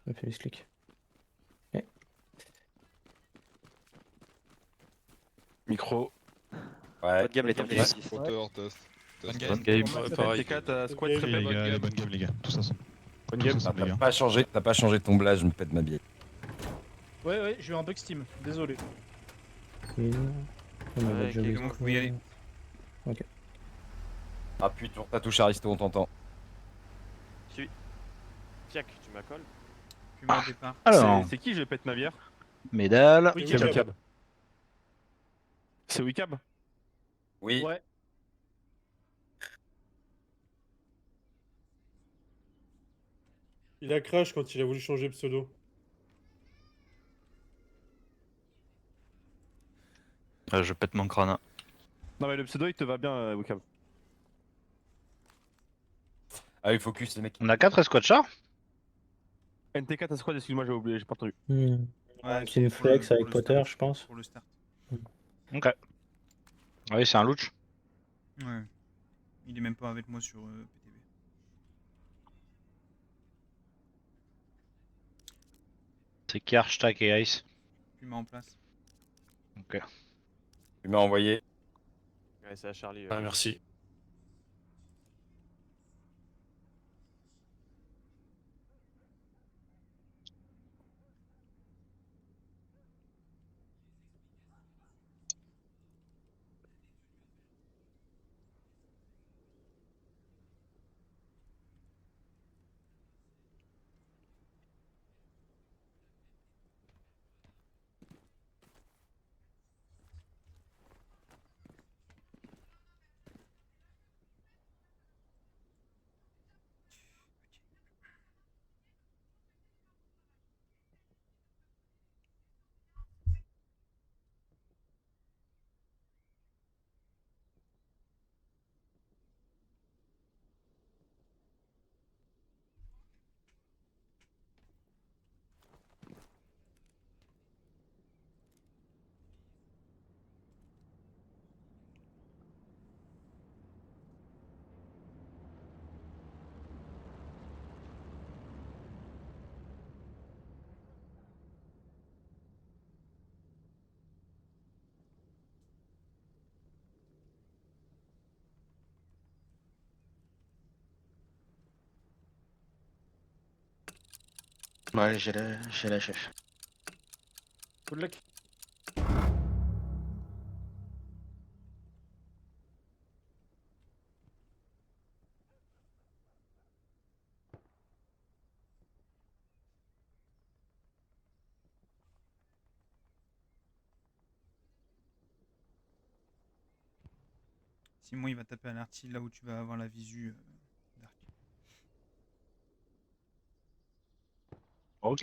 On fait les clics. Ouais. Micro. Ouais. Bonne game les terminés. Compteur, test. Bonne Test. game. Bonne game. Ouais, Pareil. pareil. Squat Game, très Les bonne gars, game. bonne game les gars, tous ensemble. Bonne Tous game. ensemble, les gars. T'as pas changé ton blast, je me pète ma bille. Ouais, j'ai eu un bug Steam, désolé. Clean. On a Ouais, déjà ok, vu. comment vous pouvez y aller. Ok. Appuie sur ta touche Aristo, on t'entend. Tiac, tu m'accoles. Puis moi au départ. Alors, C'est qui je pète ma bière? médaille. Oui, C'est Wicab. Wicab. C'est Wicab? Oui. Ouais. Il a crash quand il a voulu changer pseudo. Je pète mon crâne. Non mais le pseudo il te va bien Wicab. Ah oui, focus les mecs. On a 4 escouades chars. NTK ta squad, excuse-moi j'ai oublié, j'ai pas entendu. Un petit flex avec Potter, je pense. Pour le start. Ok. Oui, c'est un louch. Ouais. Il est même pas avec moi sur PTB. C'est Kerch, Tac et Ice. Puis mets en place. Ok. Tu m'as envoyé. Ouais, c'est à Charlie. Ah merci. Ouais, j'ai la chef. Good luck. Simon il va taper à l'arty là où tu vas avoir la visu d'arc. Ok.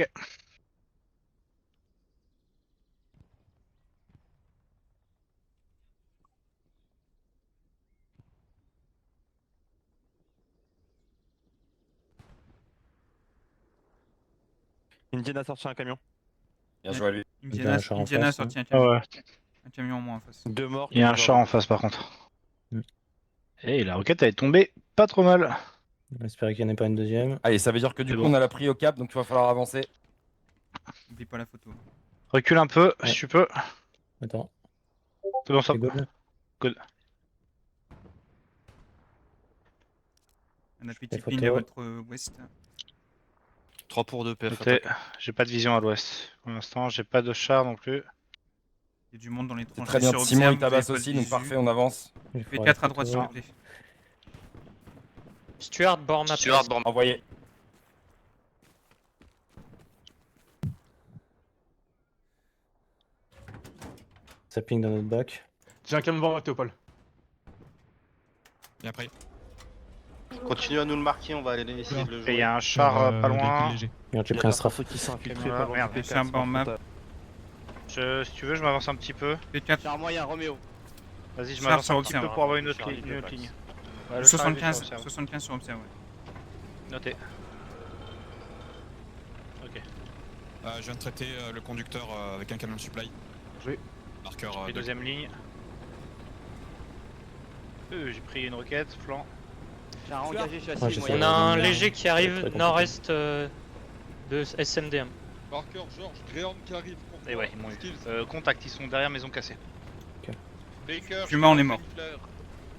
Indiana a sorti un camion. Bien joué à lui. Indiana un char en Indiana a face, sorti un Ah camion. ouais. Un camion en moins en face. 2 morts. Il y a un major char en deux. face par contre. Mm. Et la roquette elle est tombée pas trop mal. On espère qu'il n'y en ait pas une deuxième. Allez, ça veut dire que du C'est coup bon. on a la pris au cap, donc il va falloir avancer. Oublie pas la photo. Recule un peu Ouais. si tu peux. Attends, C'est bon, ça. c'est good. Good. On a petite photos. ligne à votre ouest. 3 pour 2 PF. Noté. J'ai pas de vision à l'ouest. Pour l'instant, j'ai pas de char non plus. Il y a du monde dans les C'est tranchées. très bien. sur Simon Observe, il vous avez tabasse pas de aussi, donc visu. parfait, on avance. Il faut P4 à la droite s'il photo. vous plaît. Stuart, borne ma place. Envoyé. Ça ping dans notre bac. J'ai un camion devant moi Théopold. Et après, Continue à nous le marquer, on va aller essayer de le Et il jouer. y a un char pas loin. Merde, j'ai pris un strafe. Qui s'est infiltré Camion, pas loin merde, du c'est un P4, borne map. Si tu veux, je m'avance un petit peu. P4. Char moyen, Roméo. Vas-y, je Char m'avance sur un petit peu Observe. pour avoir une autre Charlie ligne. de Une autre Pax. ligne. Ouais, le char est vite 75, sur Observe. 75 sur Observe, ouais. Noté. Ok. je viens de traiter le conducteur avec un camion de supply. Oui. Marqueur Et 2. deuxième ligne. J'ai pris une roquette, flanc. Char engagé châssis Ouais, je sais. moyen. On a un léger qui arrive très compliqué. nord-est De SMD. Marqueur, Georges, Gréand qui arrive. Et ouais, ils m'ont eu. Skills. Contact, ils sont derrière maison cassée. Baker, Puma, on est mort.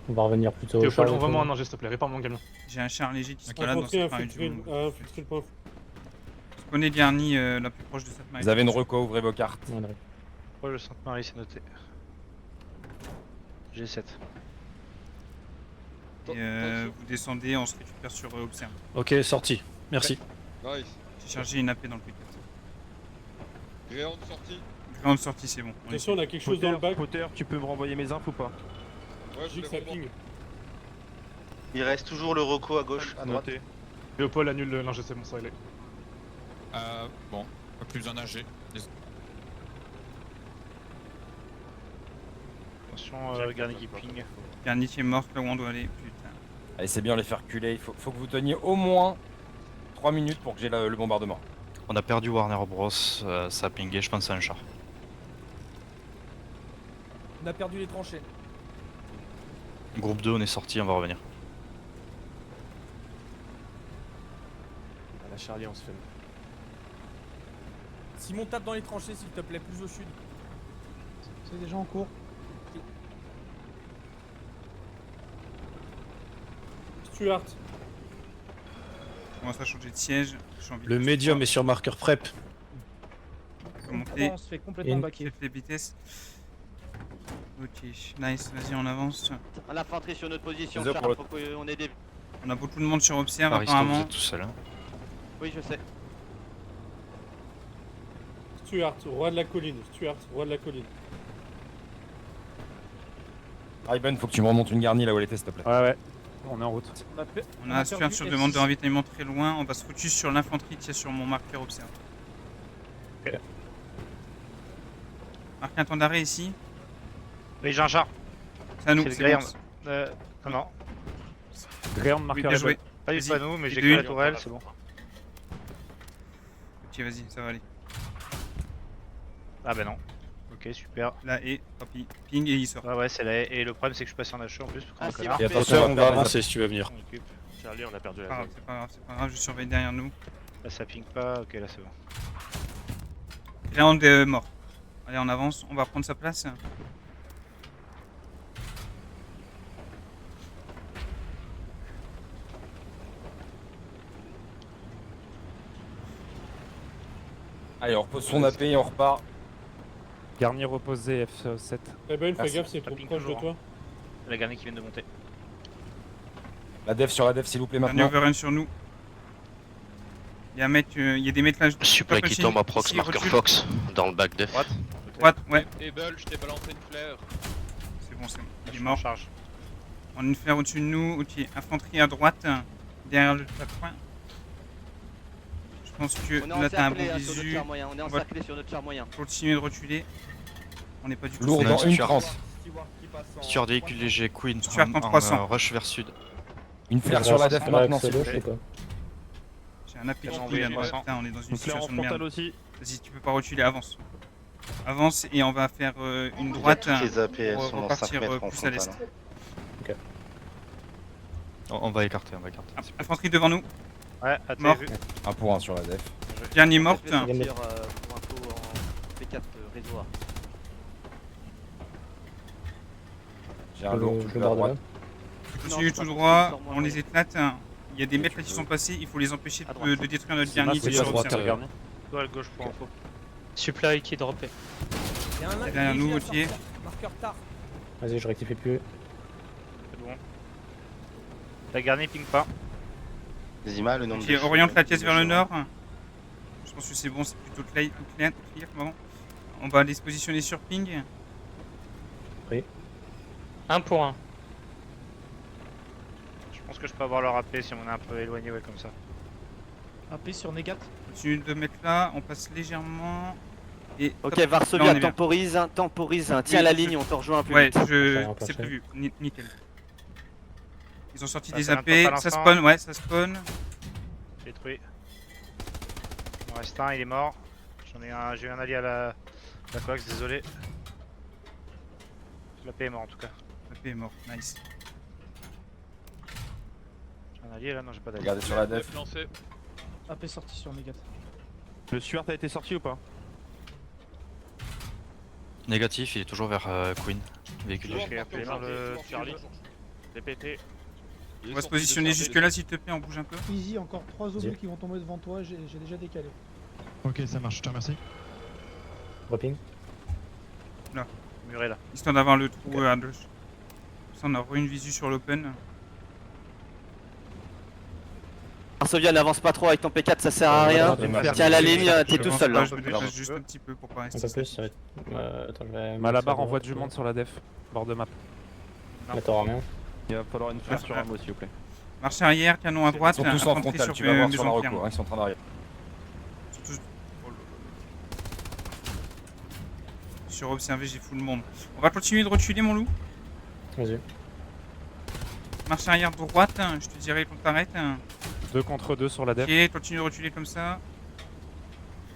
On va revenir plutôt au Théophile, char. envoie-moi un ingé s'il te plaît, répare mon camion. J'ai un char léger qui se Ok. balade dans Infantry, cette marée du infiltrer, monde. infiltrer le point. Spawnez garni la plus proche de cette marée. Vous avez une reco, ouvrez vos cartes. On arrive. Ouais, le Sainte-Marie, c'est noté. G7. Et vous descendez, on se récupère sur Observe. Ok, sorti. Merci. Nice. J'ai chargé une AP dans le P4. Gréand sorti. Grande sortie, c'est bon. On est- Attention, on a quelque chose dans le bac. Potter, tu peux me renvoyer mes infos ou pas? Ouais, je Dis l'ai que ça remonté. ping. Il reste toujours le reco à gauche, à droite. Noté. Léopold annule l'ingé, c'est bon, ça il est. Bon, pas plus besoin d'un G. Attention, Garni qui ping. Garni qui est mort là où on doit aller. Putain. Allez, c'est bien les faire culer. Il faut que vous teniez au moins 3 minutes pour que j'ai le bombardement. On a perdu Warner Bros, ça a pingé, je pense à un char. On a perdu les tranchées. Groupe 2, on est sorti, on va revenir. À la Charlie, on se fait. Simon, tape dans les tranchées s'il te plaît, plus au sud. C'est déjà en cours. Stuart. Je commence à changer de siège. J'ai envie Le de- médium est sur marqueur prep. Faut monter. On se fait complètement In. baquer. Faites les vitesses. Ok, nice, vas-y, on avance. L'infanterie sur notre position, Désolé Charles, pour faut qu'on ait des. On a beaucoup de monde sur Observe Aristo, vous apparemment. êtes tout seul. Hein. Oui, je sais. Stuart, roi de la colline. Stuart, roi de la colline. Iben, faut que tu me remontes une garnie là où elle était, s'il te plaît. Ouais, on est en route. On a Stuart sur demande de ravitaillement très loin. On va se focus sur l'infanterie qui est sur mon marqueur Observe. Ok. Marque un temps d'arrêt ici. Oui, j'ai un char. C'est à nous. C'est le c'est Gréand. bon. Non, Gréand Oui, marqueur bien rebelle. joué. pas du Vas-y. tout à nous, mais j'ai Deux. que la tourelle, c'est bon. Ok, vas-y, ça va aller. Ah bah non. Ok, super. Là et papy, ping et il sort. Ouais, c'est là. Et le problème, c'est que je suis passé en HE en plus. Ah, comme un si, connard. Et parfait. attention, On va avancer si tu veux venir. On occupe. Charlie, on a perdu C'est la pas grave, zone. c'est pas grave, c'est pas grave, je surveille derrière nous. Là, ça ping pas. Ok, là, c'est bon. Gréand est mort. Allez, on avance, on va prendre sa place. Allez, on repose son AP et on repart. Garnier reposé F7. Eh ben, fais Merci. gaffe, c'est Ça trop ping proche de toujours, toi. La garnie qui vient de monter. La def sur la def, s'il vous plaît, Dernier maintenant. overrun sur nous. Il y a un mec, il y a des mecs là. Supply qui tombe à prox, Ici, marqueur recule. Fox, dans le bac def. Droite, ouais. Able, je t'ai balancé une flare. C'est bon, c'est bon. Il est Je suis en mort. charge. On a une flare au-dessus de nous. Ok, infanterie à droite. Derrière le point. Je pense que On est là t'as un bon encerclé sur notre visu. char moyen. On est On va- encerclé sur notre char moyen. Continuer de reculer. On n'est pas du tout Lourd safe. dans une Stuart. tranche. Stuart véhicule léger, Queen, Stuart en 300. rush vers sud. Une flare sur la def maintenant, s'il vous je plaît. sais pas. J'ai un AP qui Envoyé brûle à les droite. 300. Putain, on est dans une Une flare en situation de frontal merde. aussi. Vas-y, tu peux pas reculer, avance. Avance et on va faire une droite Toutes les AP, elles pour sont dans 5 repartir mètres en plus à l'est. frontal. On va écarter, on va écarter. Infanterie devant nous. Ouais, Mort. vu. 1 pour 1 sur la def. Dernier morte. Je vais sortir pour info en P4 réseau A. J'ai un lourd Je tout le à barre de là. droite. Continue c'est tout pas droit, possible, on les éclate. Il y a des mecs là qui sont passés, il faut les empêcher de détruire notre garni. Oui, sur à droite, Observe. Garnier. Toi, à gauche pour info. Supply qui est droppé. Il y a un C'est derrière nous, léger à Gauthier. sortir. Marqueur tard. Vas-y, je rectifie plus. C'est bon. La garnie ping pas. Zima, le nombre Ok, de oriente la pièce de vers le chevaux. nord. Je pense que c'est bon, c'est plutôt clear. Pardon. On va aller se positionner sur ping. 1 pour 1. Je pense que je peux avoir leur AP si on est un peu éloigné, ouais, comme ça. AP sur Négat. Continue de mettre là, on passe légèrement. Et Ok, hop, là, on Varsovia, est bien. temporise. Tiens la ligne, on te rejoint un peu Ouais, vite. Ça va c'est passer. prévu. Nickel. Ils ont sorti Ça des fait un AP, top à ça l'instant. spawn, ouais, ça spawn. Détruit. Il en reste un, il est mort. J'ai eu un allié à la coax, désolé. L'AP est mort en tout cas. AP est mort, nice. J'ai un allié là, non j'ai pas d'allié. Regardez sur la def. AP sorti sur Négat. Le Stuart a été sorti ou pas? Négatif, il est toujours vers Queen. Véhicule. Je vais appeler sur le Charlie. DPT. On va se positionner jusque là s'il te plaît, on bouge un peu. Easy, encore 3 obus qui vont tomber devant toi, j'ai déjà décalé. Ok, ça marche, je te remercie. Dropping. Muré là. Histoire d'avoir le trou à gauche. Ça on aura une visu sur l'open. Varsovia, n'avance pas trop avec ton P4, ça sert à rien. Tiens la ligne, t'es tout seul là. Je me déplace juste un petit peu pour pas rester. Un peu plus, ça va être. Attends, je vais. Malabar envoie du monde sur la def, bord de map. Attends, rien. Il va falloir une flèche sur Ramo s'il vous plaît. Marche arrière, canon à droite. Ils sont tous en infanterie frontal, tu vas voir sur maison la ferme. reco, hein, ils sont en train d'arriver. Surtout- Sur observer, j'ai full monde. On va continuer de reculer, mon loup. Vas-y. Marche arrière droite, je te dirai quand t'arrêtes. 2 contre 2 sur la def. Ok, continue de reculer comme ça.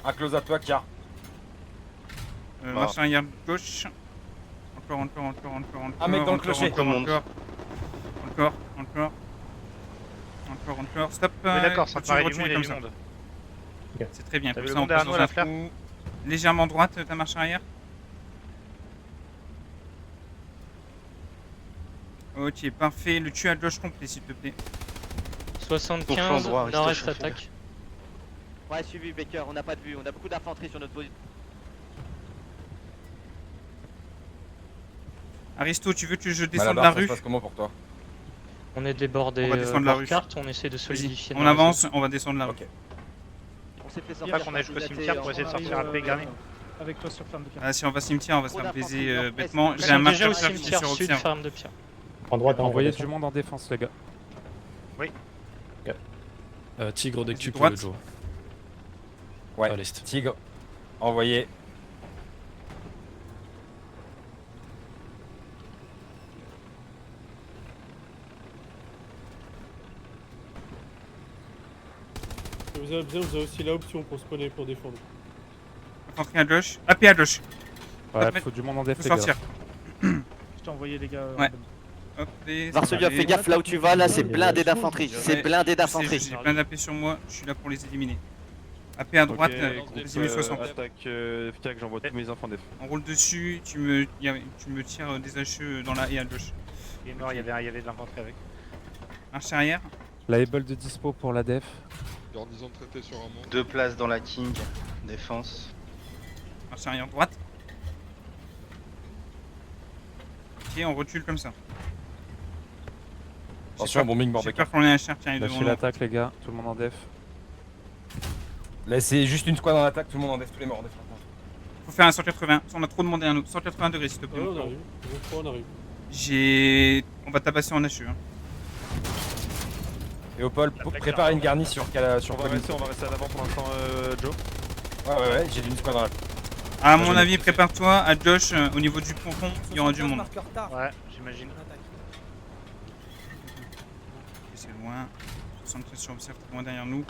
Un close à toi, Car. Marche arrière gauche. Encore. Un mec dans le clocher. Encore. Stop. Oui, d'accord, ça continue de paraît du monde, reculer il y a comme du ça. monde. C'est très bien. T'as Comme vu ça, le on monde passe derrière nous, dans la un flare trou. Légèrement droite, ta marche arrière. Ok, parfait. Le tue à gauche complet, s'il te plaît. 75, droit, reste nord-est chauffé. attaque. Ouais, suivi Baker, on n'a pas de vue, on a beaucoup d'infanterie sur notre position. Aristo, tu veux que je descende Malabar, la ça rue? se passe comment pour toi? On est débordé On va descendre la par rue. carte, on essaie de solidifier. On nos avance, on va descendre la rue. Ok. On s'est fait C'est sortir. pas qu'on aille jusqu'au cimetière pour essayer de sortir un peu garni. Avec toi sur ferme de pierre. Ah, si on va cimetière, on va se faire baiser Nord-est, bêtement. Ils J'ai sont un déjà marqueur au certifié cimetière sur sud, observe. ferme de pierre. Prends droite, hein, Envoyez on du redescend. monde en défense les gars. Tigre de cube, droite. le Joe. Ouais. À l'est. Tigre. Envoyé. Vous avez aussi l'option pour spawner pour défendre. Infanterie à gauche. AP à gauche. Ouais, Faut faut du monde en def Faut les gars. sortir. Je t'ai envoyé les gars. Ouais. Hop, les... Varsovia, fais gaffe là où tu vas, là c'est blindé d'infanterie. C'est blindé d'infanterie. J'ai plein d'AP sur moi, je suis là pour les éliminer. AP à droite, vas-y 1060. Attaque FTAC, j'envoie tous mes enfants def. On roule dessus, tu me tires des HE dans la haie à gauche. Il est mort, il y avait de l'infanterie avec. Marche arrière. La able de dispo pour la def. 2 places dans la King. Défense. Marche arrière droite. Ok, on recule comme ça. Attention, un bombing bord de J'ai peur qu'on ait un char qui arrive devant Lâchez nous. l'attaque les gars, tout le monde en def. Laissez juste une squad en attaque, tout le monde en def, tous les morts en def. Faut faire un 180, on a trop demandé un autre. 180 degrés s'il te plaît. Ouais, mon on frère. arrive. On arrive. On va tabasser en HE. Hein. Et au pôle, prépare une garnie sur On va rester à l'avant pour l'instant Joe. Ouais, j'ai une squad dans la. À mon avis, prépare-toi à gauche, au niveau du ponton, il y aura du monde. Marqueur tard. Ouais, j'imagine. C'est loin. 73 sur observe, très loin derrière nous.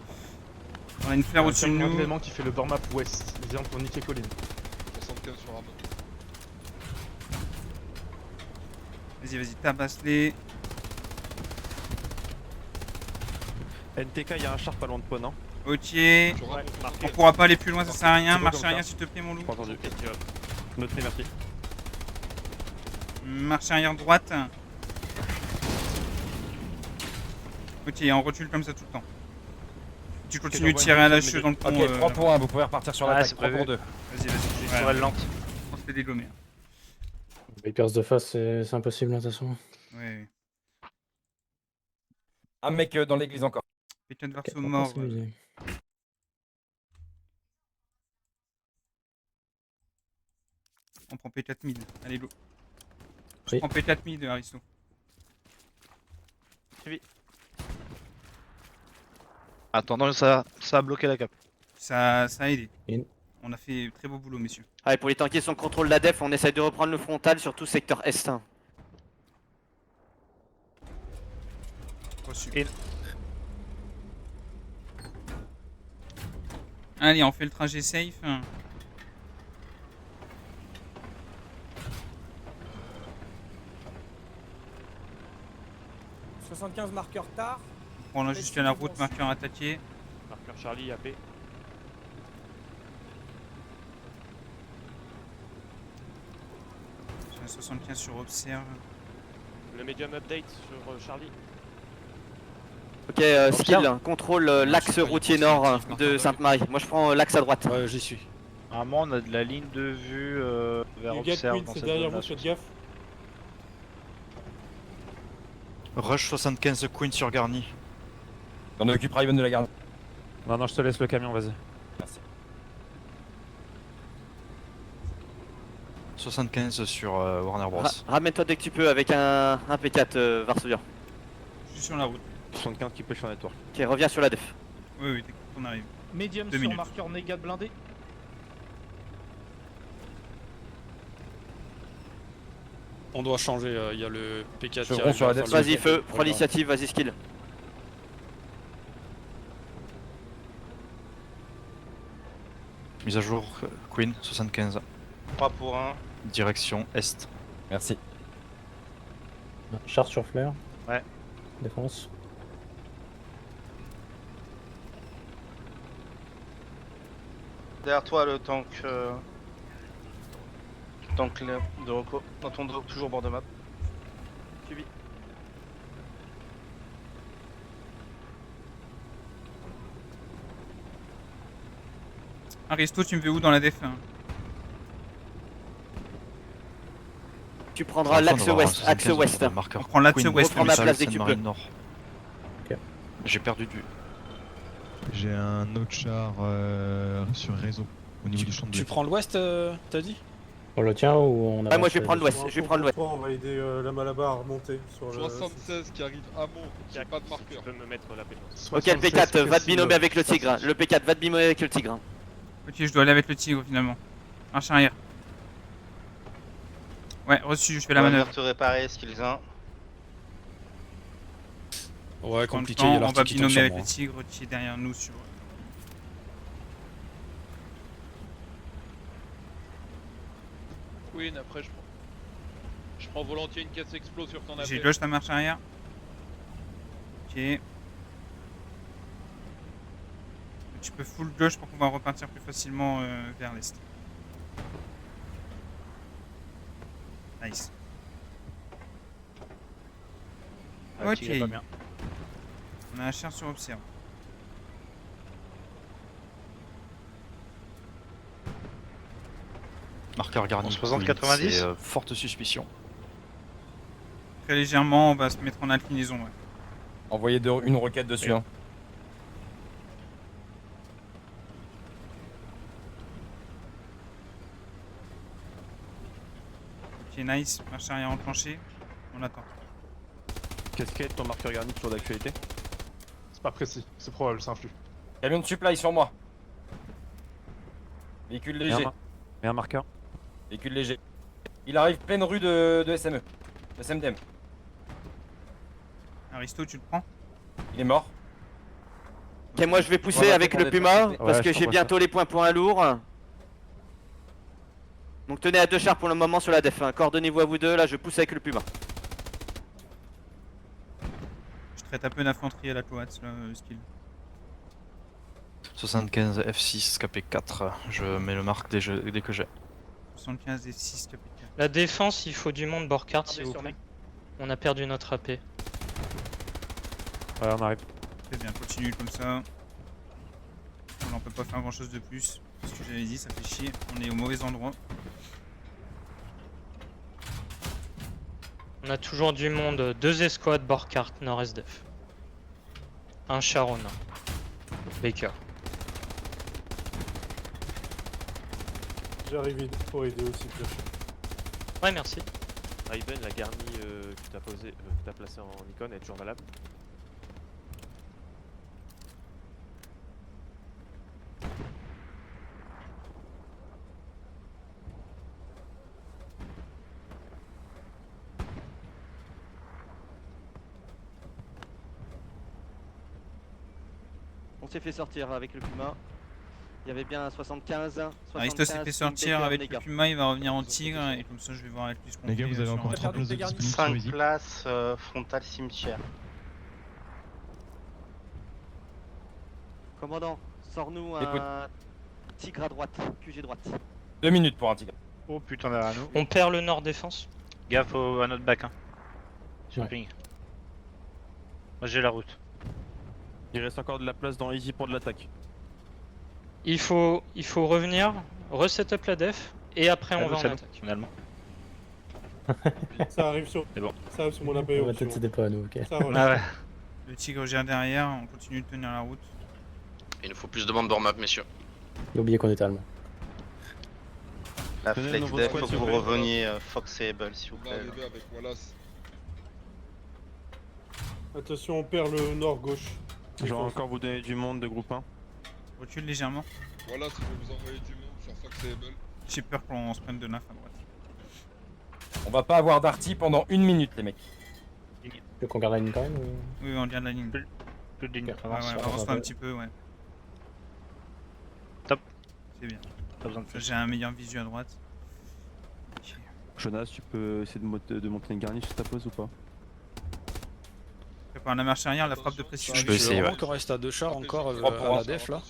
On a une flare au-dessus de nous. qui fait le bord map ouest. Les armes pour niquer colline. 75 sur Ramon. Vas-y, tabasse-les. NTK, il y a un char pas loin de Pau, non? Ok. On pourra pas aller plus loin, ça sert à rien. Marche arrière s'il te plaît, mon loup. Pas entendu. Noté, merci. Marche arrière droite. Ok, on recule comme ça tout le temps. Tu continues de tirer à la cheveux dans le pont. Ok, 3 pour 1, vous pouvez repartir sur Ouais, l'attaque. c'est 3 pour prévu. 2. Vas-y. Sur elle lente. On se fait dégommer. Bakers de face, c'est impossible de toute façon. Ouais. Un mec dans l'église encore. P4 Ok, verso on mort. passe musée. On prend P4 mid. Allez, go. Je Oui. prends P4 mid, Aristo. Attends, ça a bloqué la cap. Ça a aidé. In. On a fait très beau boulot, messieurs. Allez, pour les tanker son contrôle de la def, on essaye de reprendre le frontal, surtout secteur Est1. Reçu. In. Allez, on fait le trajet safe. 75 marqueur tard. On prend là jusqu'à la route, marqueur attaqué. Marqueur Charlie, AP. 75 sur Observe. Le medium update sur Charlie. Ok, skill, contrôle l'axe routier nord de Sainte-Marie. Moi je prends l'axe à droite. Ouais, j'y suis. Normalement, on a de la ligne de vue vers You get Observe Queen, dans c'est cette derrière zone-là, vous, faites gaffe. Rush 75 Queen sur Garni. On occupe Raven de la garde. Non, je te laisse le camion, vas-y. Merci. 75 sur Warner Bros. Ramène-toi dès que tu peux avec un P4 Varsovien. Je suis sur la route. 75 qui pêche sur network. Ok, reviens sur la def. Oui, oui, dès qu'on arrive. Medium 2 sur minutes. marqueur négat blindé. On doit changer, il y a le P4 Chevron sur la def. Vas-y feu, prends l'initiative, vas-y skill. Mise à jour Queen 75. 3 pour 1. Direction Est. Merci. Char sur flair. Ouais. Défense. Derrière toi le tank. Tank de Rocco. Dans ton dos, toujours bord de map. Suivi. Aristo, tu me fais où dans la def hein? Tu prendras l'axe ouest, axe ouest. Marqueur. On prend l'axe Queen, ouest, reprends Missile, ma place dès que tu Sainte-Marie peux. Nord. Ok. J'ai perdu du. J'ai un autre char sur réseau au niveau du champ de Tu prends l'ouest, t'as dit? On le tient ou on a. Ouais, moi je vais prendre l'ouest, je vais prendre l'ouest. On va aider la Malabar à remonter sur le. 76 qui arrive à Mont, j'ai pas de marqueur. Tu peux me mettre la pétence. Ok, le P4 va te binômer avec le tigre. Le P4 va te binômer avec le tigre. Ok, je dois aller avec le tigre finalement. Marche arrière. Ouais, reçu, je fais la On va manœuvre. venir te réparer, skills 1. Ouais, Pour le compliqué, temps, il y a on va l'article qui tombe binômer sur avec moi. le tigre qui est derrière nous sur. Queen, après je prends volontiers une caisse explo sur ton J'ai gauche ta marche arrière. Ok. Tu peux full gauche pour pouvoir repartir plus facilement vers l'est. Nice. Ok. On a un char sur Observe. Marqueur Garni. On se présente Queen, 90? c'est, forte suspicion. Très légèrement, on va se mettre en inclinaison. Ouais. Envoyez une roquette dessus. Hein. Ok, nice. Marche arrière enclenchée. On attend. Casquette, ton marqueur garni, toujours d'actualité. C'est pas précis, c'est probable, c'est un flux. Camion de supply sur moi. Véhicule léger. Mets un marqueur. Véhicule léger. Il arrive pleine rue de SME. De SMDM. Aristo, tu le prends? Il est mort. Ok, moi je vais pousser Voilà, avec pour le d'être Puma respecté. parce Ouais, que je j'ai t'envoie bientôt les points pour un lourd. Donc tenez à 2 chars pour le moment sur la def. Hein. Coordonnez-vous à vous deux, là je pousse avec le Puma. Je traite un peu d'infanterie à la cloître, là, skill. 75 F6 KP4. Je mets le marque dès que j'ai. 75 et 6 KP4. La défense, il faut du monde bord carte s'il Attendez, vous sur plaît. On a perdu notre AP. Ouais, on arrive. Très bien, continue comme ça. On peut pas faire grand chose de plus. Ce que j'avais dit, ça fait chier. On est au mauvais endroit. On a toujours du monde, 2 escouades bord carte nord-est def. Un char au nord. Baker. J'arrive pour aider aussi, bien sûr. Ouais, merci. Raven, la garnie que t'as placée en icône, elle est toujours valable. On s'est fait sortir avec le Puma. Il y avait bien un 75. Aristo s'est fait sortir avec le Puma, il va revenir en tigre. Et comme ça, je vais voir avec lui ce qu'on Les gars, fait, vous avez sur encore un- 3 places de disponibles sur 5 Easy. places frontal cimetière. Commandant, sors-nous Écoute. un tigre à droite, QG droite. 2 minutes pour un tigre. Oh putain, derrière nous. On perd le nord défense. Gaffe à notre bac, hein. Sur Ouais. ping. Moi j'ai la route. Il reste encore de la place dans Easy pour de l'attaque. Il faut revenir, reset-up la def, et après on va en C'est bon, attaque. finalement. Ça arrive sur. C'est bon. Ça arrive sur mon On APO. va peut-être c'était pas à nous, ok. Ça roule. Ah ouais. Le tigre gère derrière, on continue de tenir la route. Il nous faut plus de bandes door map, messieurs. J'ai oublié qu'on était allemand. La Tenez le flex nouveau def, squad, faut que s'il vous vous plaît. reveniez Fox et Able, s'il vous plaît. Attention, on perd le nord-gauche. Je vais encore vous donner du monde de groupe 1. Recule légèrement. Voilà, si vous envoyez du monde sur Fox et Able. J'ai peur qu'on se prenne de naf à droite. On va pas avoir d'arty pendant 1 minute, les mecs. Tu veux qu'on garde la ligne quand même ou... Oui, on garde la ligne. Plus de ligne. Ok. Ouais, Avance. ouais, avance un petit peu, ouais. Top. C'est bien. Pas besoin de plus. J'ai un meilleur visu à droite. Jonas, tu peux essayer de monter une garniche sur ta pose ou pas? Prépare la marche arrière, la frappe de pression. Je peux essayer, ouais. qu'on reste à 2 chars encore Trois pour à un. la def là.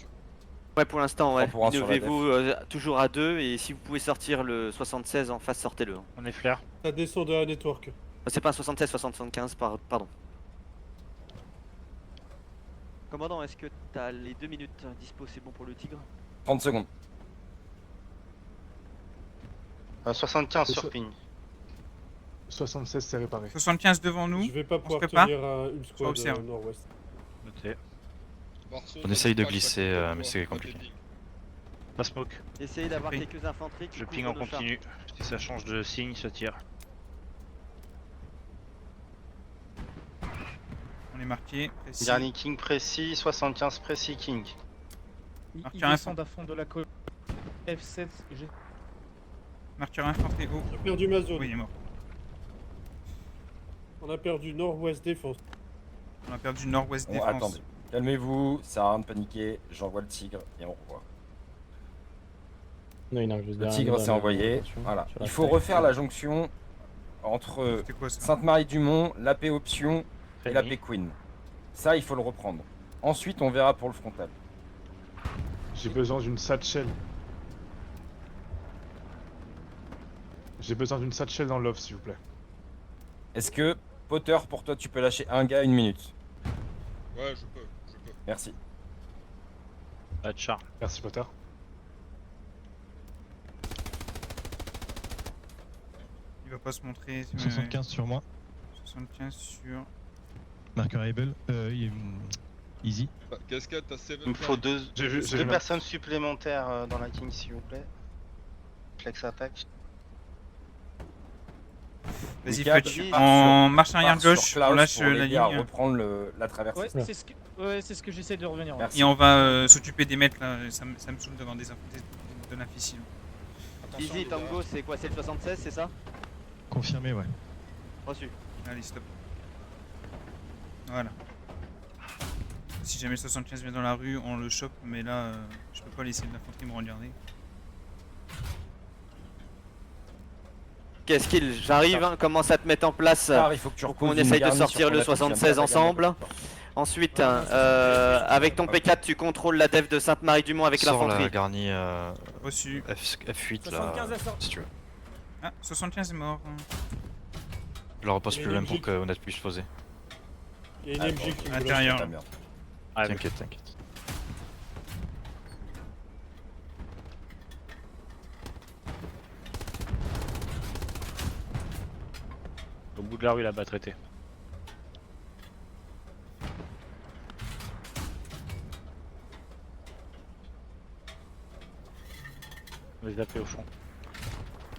Ouais, pour l'instant, ouais. 3 pour 1 sur la Innovez-vous toujours à 2 et si vous pouvez sortir le 76 en face, sortez-le. On est flair. Ça descend de la network. C'est pas un 76, 75, pardon. Commandant, est-ce que t'as les 2 minutes dispo, c'est bon pour le tigre? 30 secondes. 75 sur ping. 76, c'est réparé. 75 devant nous. Je vais pas pouvoir prépare. tenir une squad observe. nord-ouest. Noté. On essaye de glisser, mais c'est compliqué. Pas smoke. Essayez d'avoir Ping. quelques infanteries qui Je ping couvrent en nos chars. continu. Si ça change de signe, ça tire. On est marqué. Précis. Dernier king précis, 75 précis king. Marqueur infantry. à fond de la colonne. F7, j'ai. Marqueur infanterie haut. On a perdu ma zone. Oui, il est mort. On a perdu nord-ouest défense. On a perdu nord-ouest Bon, défense. attendez. Calmez-vous, ça sert à rien de paniquer. J'envoie le tigre et on revoit. Non, il est juste Le derrière tigre nous, s'est là, envoyé. attention, Voilà. sur la Il faut stack. refaire la jonction entre C'était quoi ça? Sainte-Marie-du-Mont, l'AP Option et Fanny. l'AP Queen. Ça, il faut le reprendre. Ensuite, on verra pour le frontal. J'ai besoin d'une satchel. J'ai besoin d'une satchel dans l'off, s'il vous plaît. Est-ce que, Potter, pour toi, tu peux lâcher un gars 1 minute? Ouais, je peux. Merci. Pas de char. Merci, Potter. Il va pas se montrer. 75 sur moi. 75 sur. Marqueur Able. Easy. Cascade, t'as 7. Il me faut deux personnes supplémentaires dans la king, s'il vous plaît. Flex attaque. Vas-y, Gab, Fudge. pars En sur- marche arrière pars sur gauche, Klaus on lâche pour la l'aider à ligne. reprendre la traversée. Ouais, c'est ce que j'essaie de revenir. Merci. Et on va s'occuper des maîtres là. Ça me saoule d'avoir des infanteries de naf ici. Easy, Tango, c'est quoi? C'est le 76, c'est ça? Confirmé, ouais. Reçu. Allez, stop. Voilà. Si jamais 75 vient dans la rue, on le chope, mais là, je peux pas laisser de l'infanterie me regarder. Qu'est-ce qu'il j'arrive, hein, commence à te mettre en place. Il faut que tu On reposes une essaye de garniture sortir pour le la confirmer, 76 la ensemble. garniture. Ensuite, avec ton P4, tu contrôles la def de Sainte-Marie-du-Mont avec Sors la l'infanterie. garnie Reçu. F8 là, 75 à sort. si tu veux. Ah, 75 est mort. Je la repose Il y a plus une loin pour MJ. qu'on ait puisse poser. Il y a une Ah, MJ bon, qui me intérieur. Ah, merde. Ah, T'inquiète, t'inquiète. Au bout de la rue là-bas, traité. On va les appeler au fond.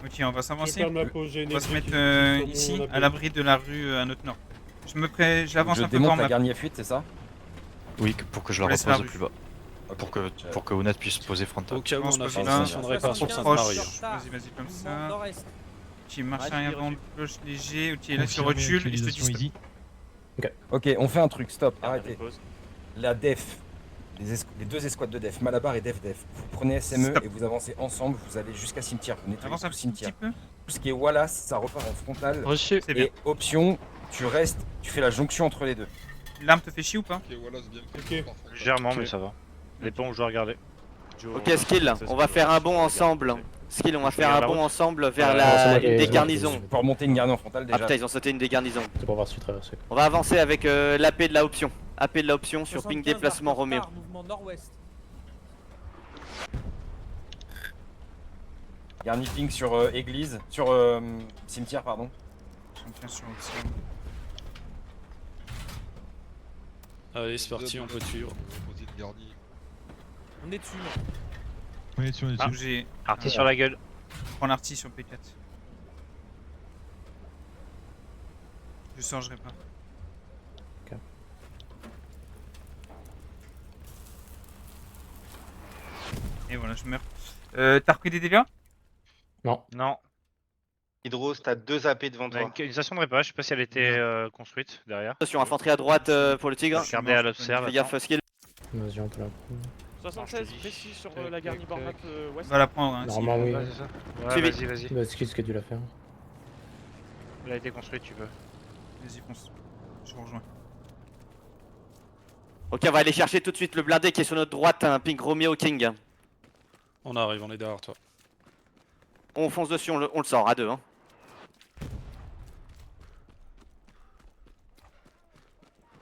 Ok, on va Je s'avancer. perds ma pause, j'ai une On va se MJ mettre qui sur mon ici, APO. à l'abri de la rue à notre nord. Je l'avance Je un peu pour démonte la ma. garnie F8, c'est ça? Oui, pour que je la Je laisse la repose rue. plus bas. Pour que Onet puisse poser frontal. Au cas où On se on a pose fait là. une session de réparation On Sainte-Marie. proche. Vas-y, comme ça. Nord-est. Ok, marche Ouais, arrière j'ai avant reçu. gauche léger. Ok, là tu Confirmé, recules et je te dis utilisation stop. easy. Ok, on fait un truc, stop, Ah, arrêtez. pause. La def, les deux escouades de def, Malabar et def, vous prenez SME Stop. et vous avancez ensemble, vous allez jusqu'à cimetière, vous nettoyez Avance tout un le petit cimetière. peu. Tout ce qui est Wallace, ça repart en frontal. Reçu. C'est bien. Et option, tu restes, tu fais la jonction entre les deux. L'arme te fait chier ou pas? Ok. Légèrement, mais ça va. Dépend où je dois regarder. Ok, skill, on va faire un bond ensemble Skill, on va Je faire regarde un la bond route. ensemble vers Ouais, c'est moi qui une ai- des je- garnisons. Pour remonter une garnison frontale Ah déjà. putain, ils ont sauté une des garnisons. C'est pour voir si tu traverses. On va avancer avec l'AP de la option. AP de la option sur ping déplacement Roméo. Mouvement nord-ouest. Garni ping sur église, sur cimetière pardon. On tient sur option. Allez, c'est parti, on peut suivre. On est dessus. On est dessus, on est Ah, dessus. j'ai Arty sur la gueule. prends l'arty sur P4. Je changerai pas. Ok. Et voilà, je meurs. T'as repris des dégâts? Non. Non. Hydros, t'as 2 AP devant On a toi. une station de répa, je sais pas si elle était construite derrière. Attention, infanterie à droite pour le tigre. Regardez à l'observe. Fais gaffe, skill. Vas-y, on peut la prendre. 76 précis sur la garnie Bornat ouest. Va la prendre, hein, Normalement, oui. Ouais, c'est ça. Ouais, Suivi. vas-y. Bah, skill, ce que tu l'as fait. Elle a été construite, tu peux. Vas-y, fonce. Je vous rejoins. Ok, on va aller chercher tout de suite le blindé qui est sur notre droite, un ping Romeo King. On arrive, on est derrière toi. On fonce dessus, on le sort à deux. Hein.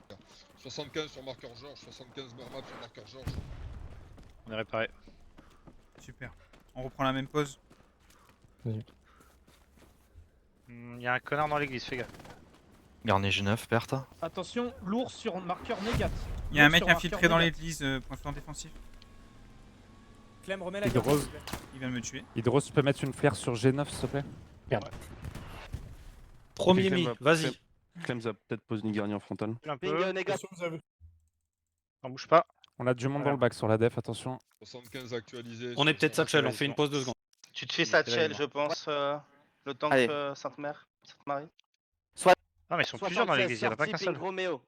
« 75 sur marqueur Georges, 75 Bormap sur marqueur Georges. » On est réparé. Super. On reprend la même pause. Il y a un connard dans l'église, fais gaffe. Garni G9, perte. Attention, lourd sur marqueur négat. Il y a un Lourd mec sur infiltré marqueur dans négat. l'église, point fort défensif. Clem, remets la Hydrose. garde. s'il te plaît. Il vient de me tuer. Hydros, tu peux mettre une flaire sur G9 s'il te plaît? Premier Clem mi, va- vas-y. Clem va peut-être poser une garnie en frontale. Un Ping peu. négat. On bouge pas. On a du monde dans le bac sur la def, attention. 75 actualisé. On est peut-être satchel, on fait une pause 2 secondes. Tu te fais Satchel, je pense, le temps Allez. que Sainte-Mère, Sainte-Marie. Non, mais ils sont plusieurs dans l'église, il y en a pas qu'un seul. Roméo.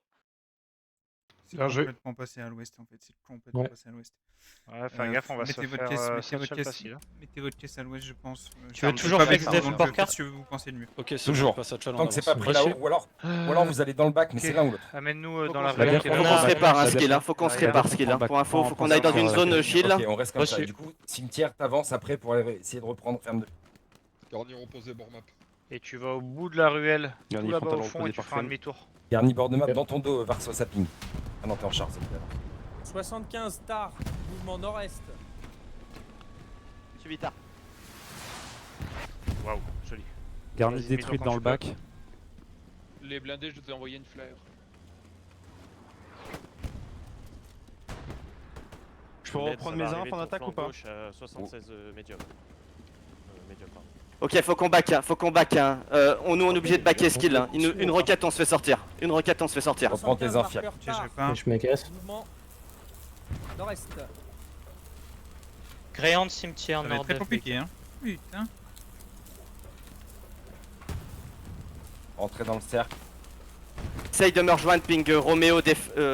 C'est Bien joué. complètement passé à l'ouest en fait. C'est complètement Ouais. passé à l'ouest. Ouais, fais gaffe, on va se mettez votre faire caisse, mettez satchel votre caisse. facile. hein. Mettez votre caisse à l'ouest, je pense. Tu veux Je toujours sais pas, flex mais def donc, Borka faites ce que vous pensez le mieux. Ok, c'est Toujours. bon, pas satchel, on Tant que c'est pas avance. pris là-haut, ou alors vous allez dans le bac, mais Ok. c'est l'un ou l'autre. Amène-nous Faut dans qu'on la se ruelle répare. qui est Faut devant. qu'on se répare un La skill, def- hein. Faut qu'on se la répare def- skill. Hein. back. Pour info, faut On qu'on aille dans pense une à- zone shield. Ok, on reste comme ça. Reçu. Du coup, cimetière, t'avances après pour aller essayer de reprendre ferme de. Garni reposé Bormap. Et tu vas au bout de la ruelle, Garni tout là-bas frontal au fond, et reposé tu par feras un Clem. demi-tour. Garni bord de map dans ton dos, Varso Sapling. Ah non, t'es en charge, c'est bien. 75 tard, mouvement nord-est. Suivi tard. Waouh, joli. Garni Vas-y, détruite mets-toi dans quand le tu bac. Les blindés, je te ai envoyé une flare. Je peux reprendre mes infs en attaque ou pas? 76 médium. Ok, faut qu'on back, hein. Faut qu'on back. Hein. Nous, on est obligé de backer skill. Hein. Une requête, on se fait sortir. Une requête, on se fait sortir. Reprends tes infs, Ok, je répare. Je me casse. Mouvement nord-est. Gréante cimetière Ça va être nord très compliqué, hein. Putain. Rentrez dans le cercle. Essaye de me rejoindre, ping Roméo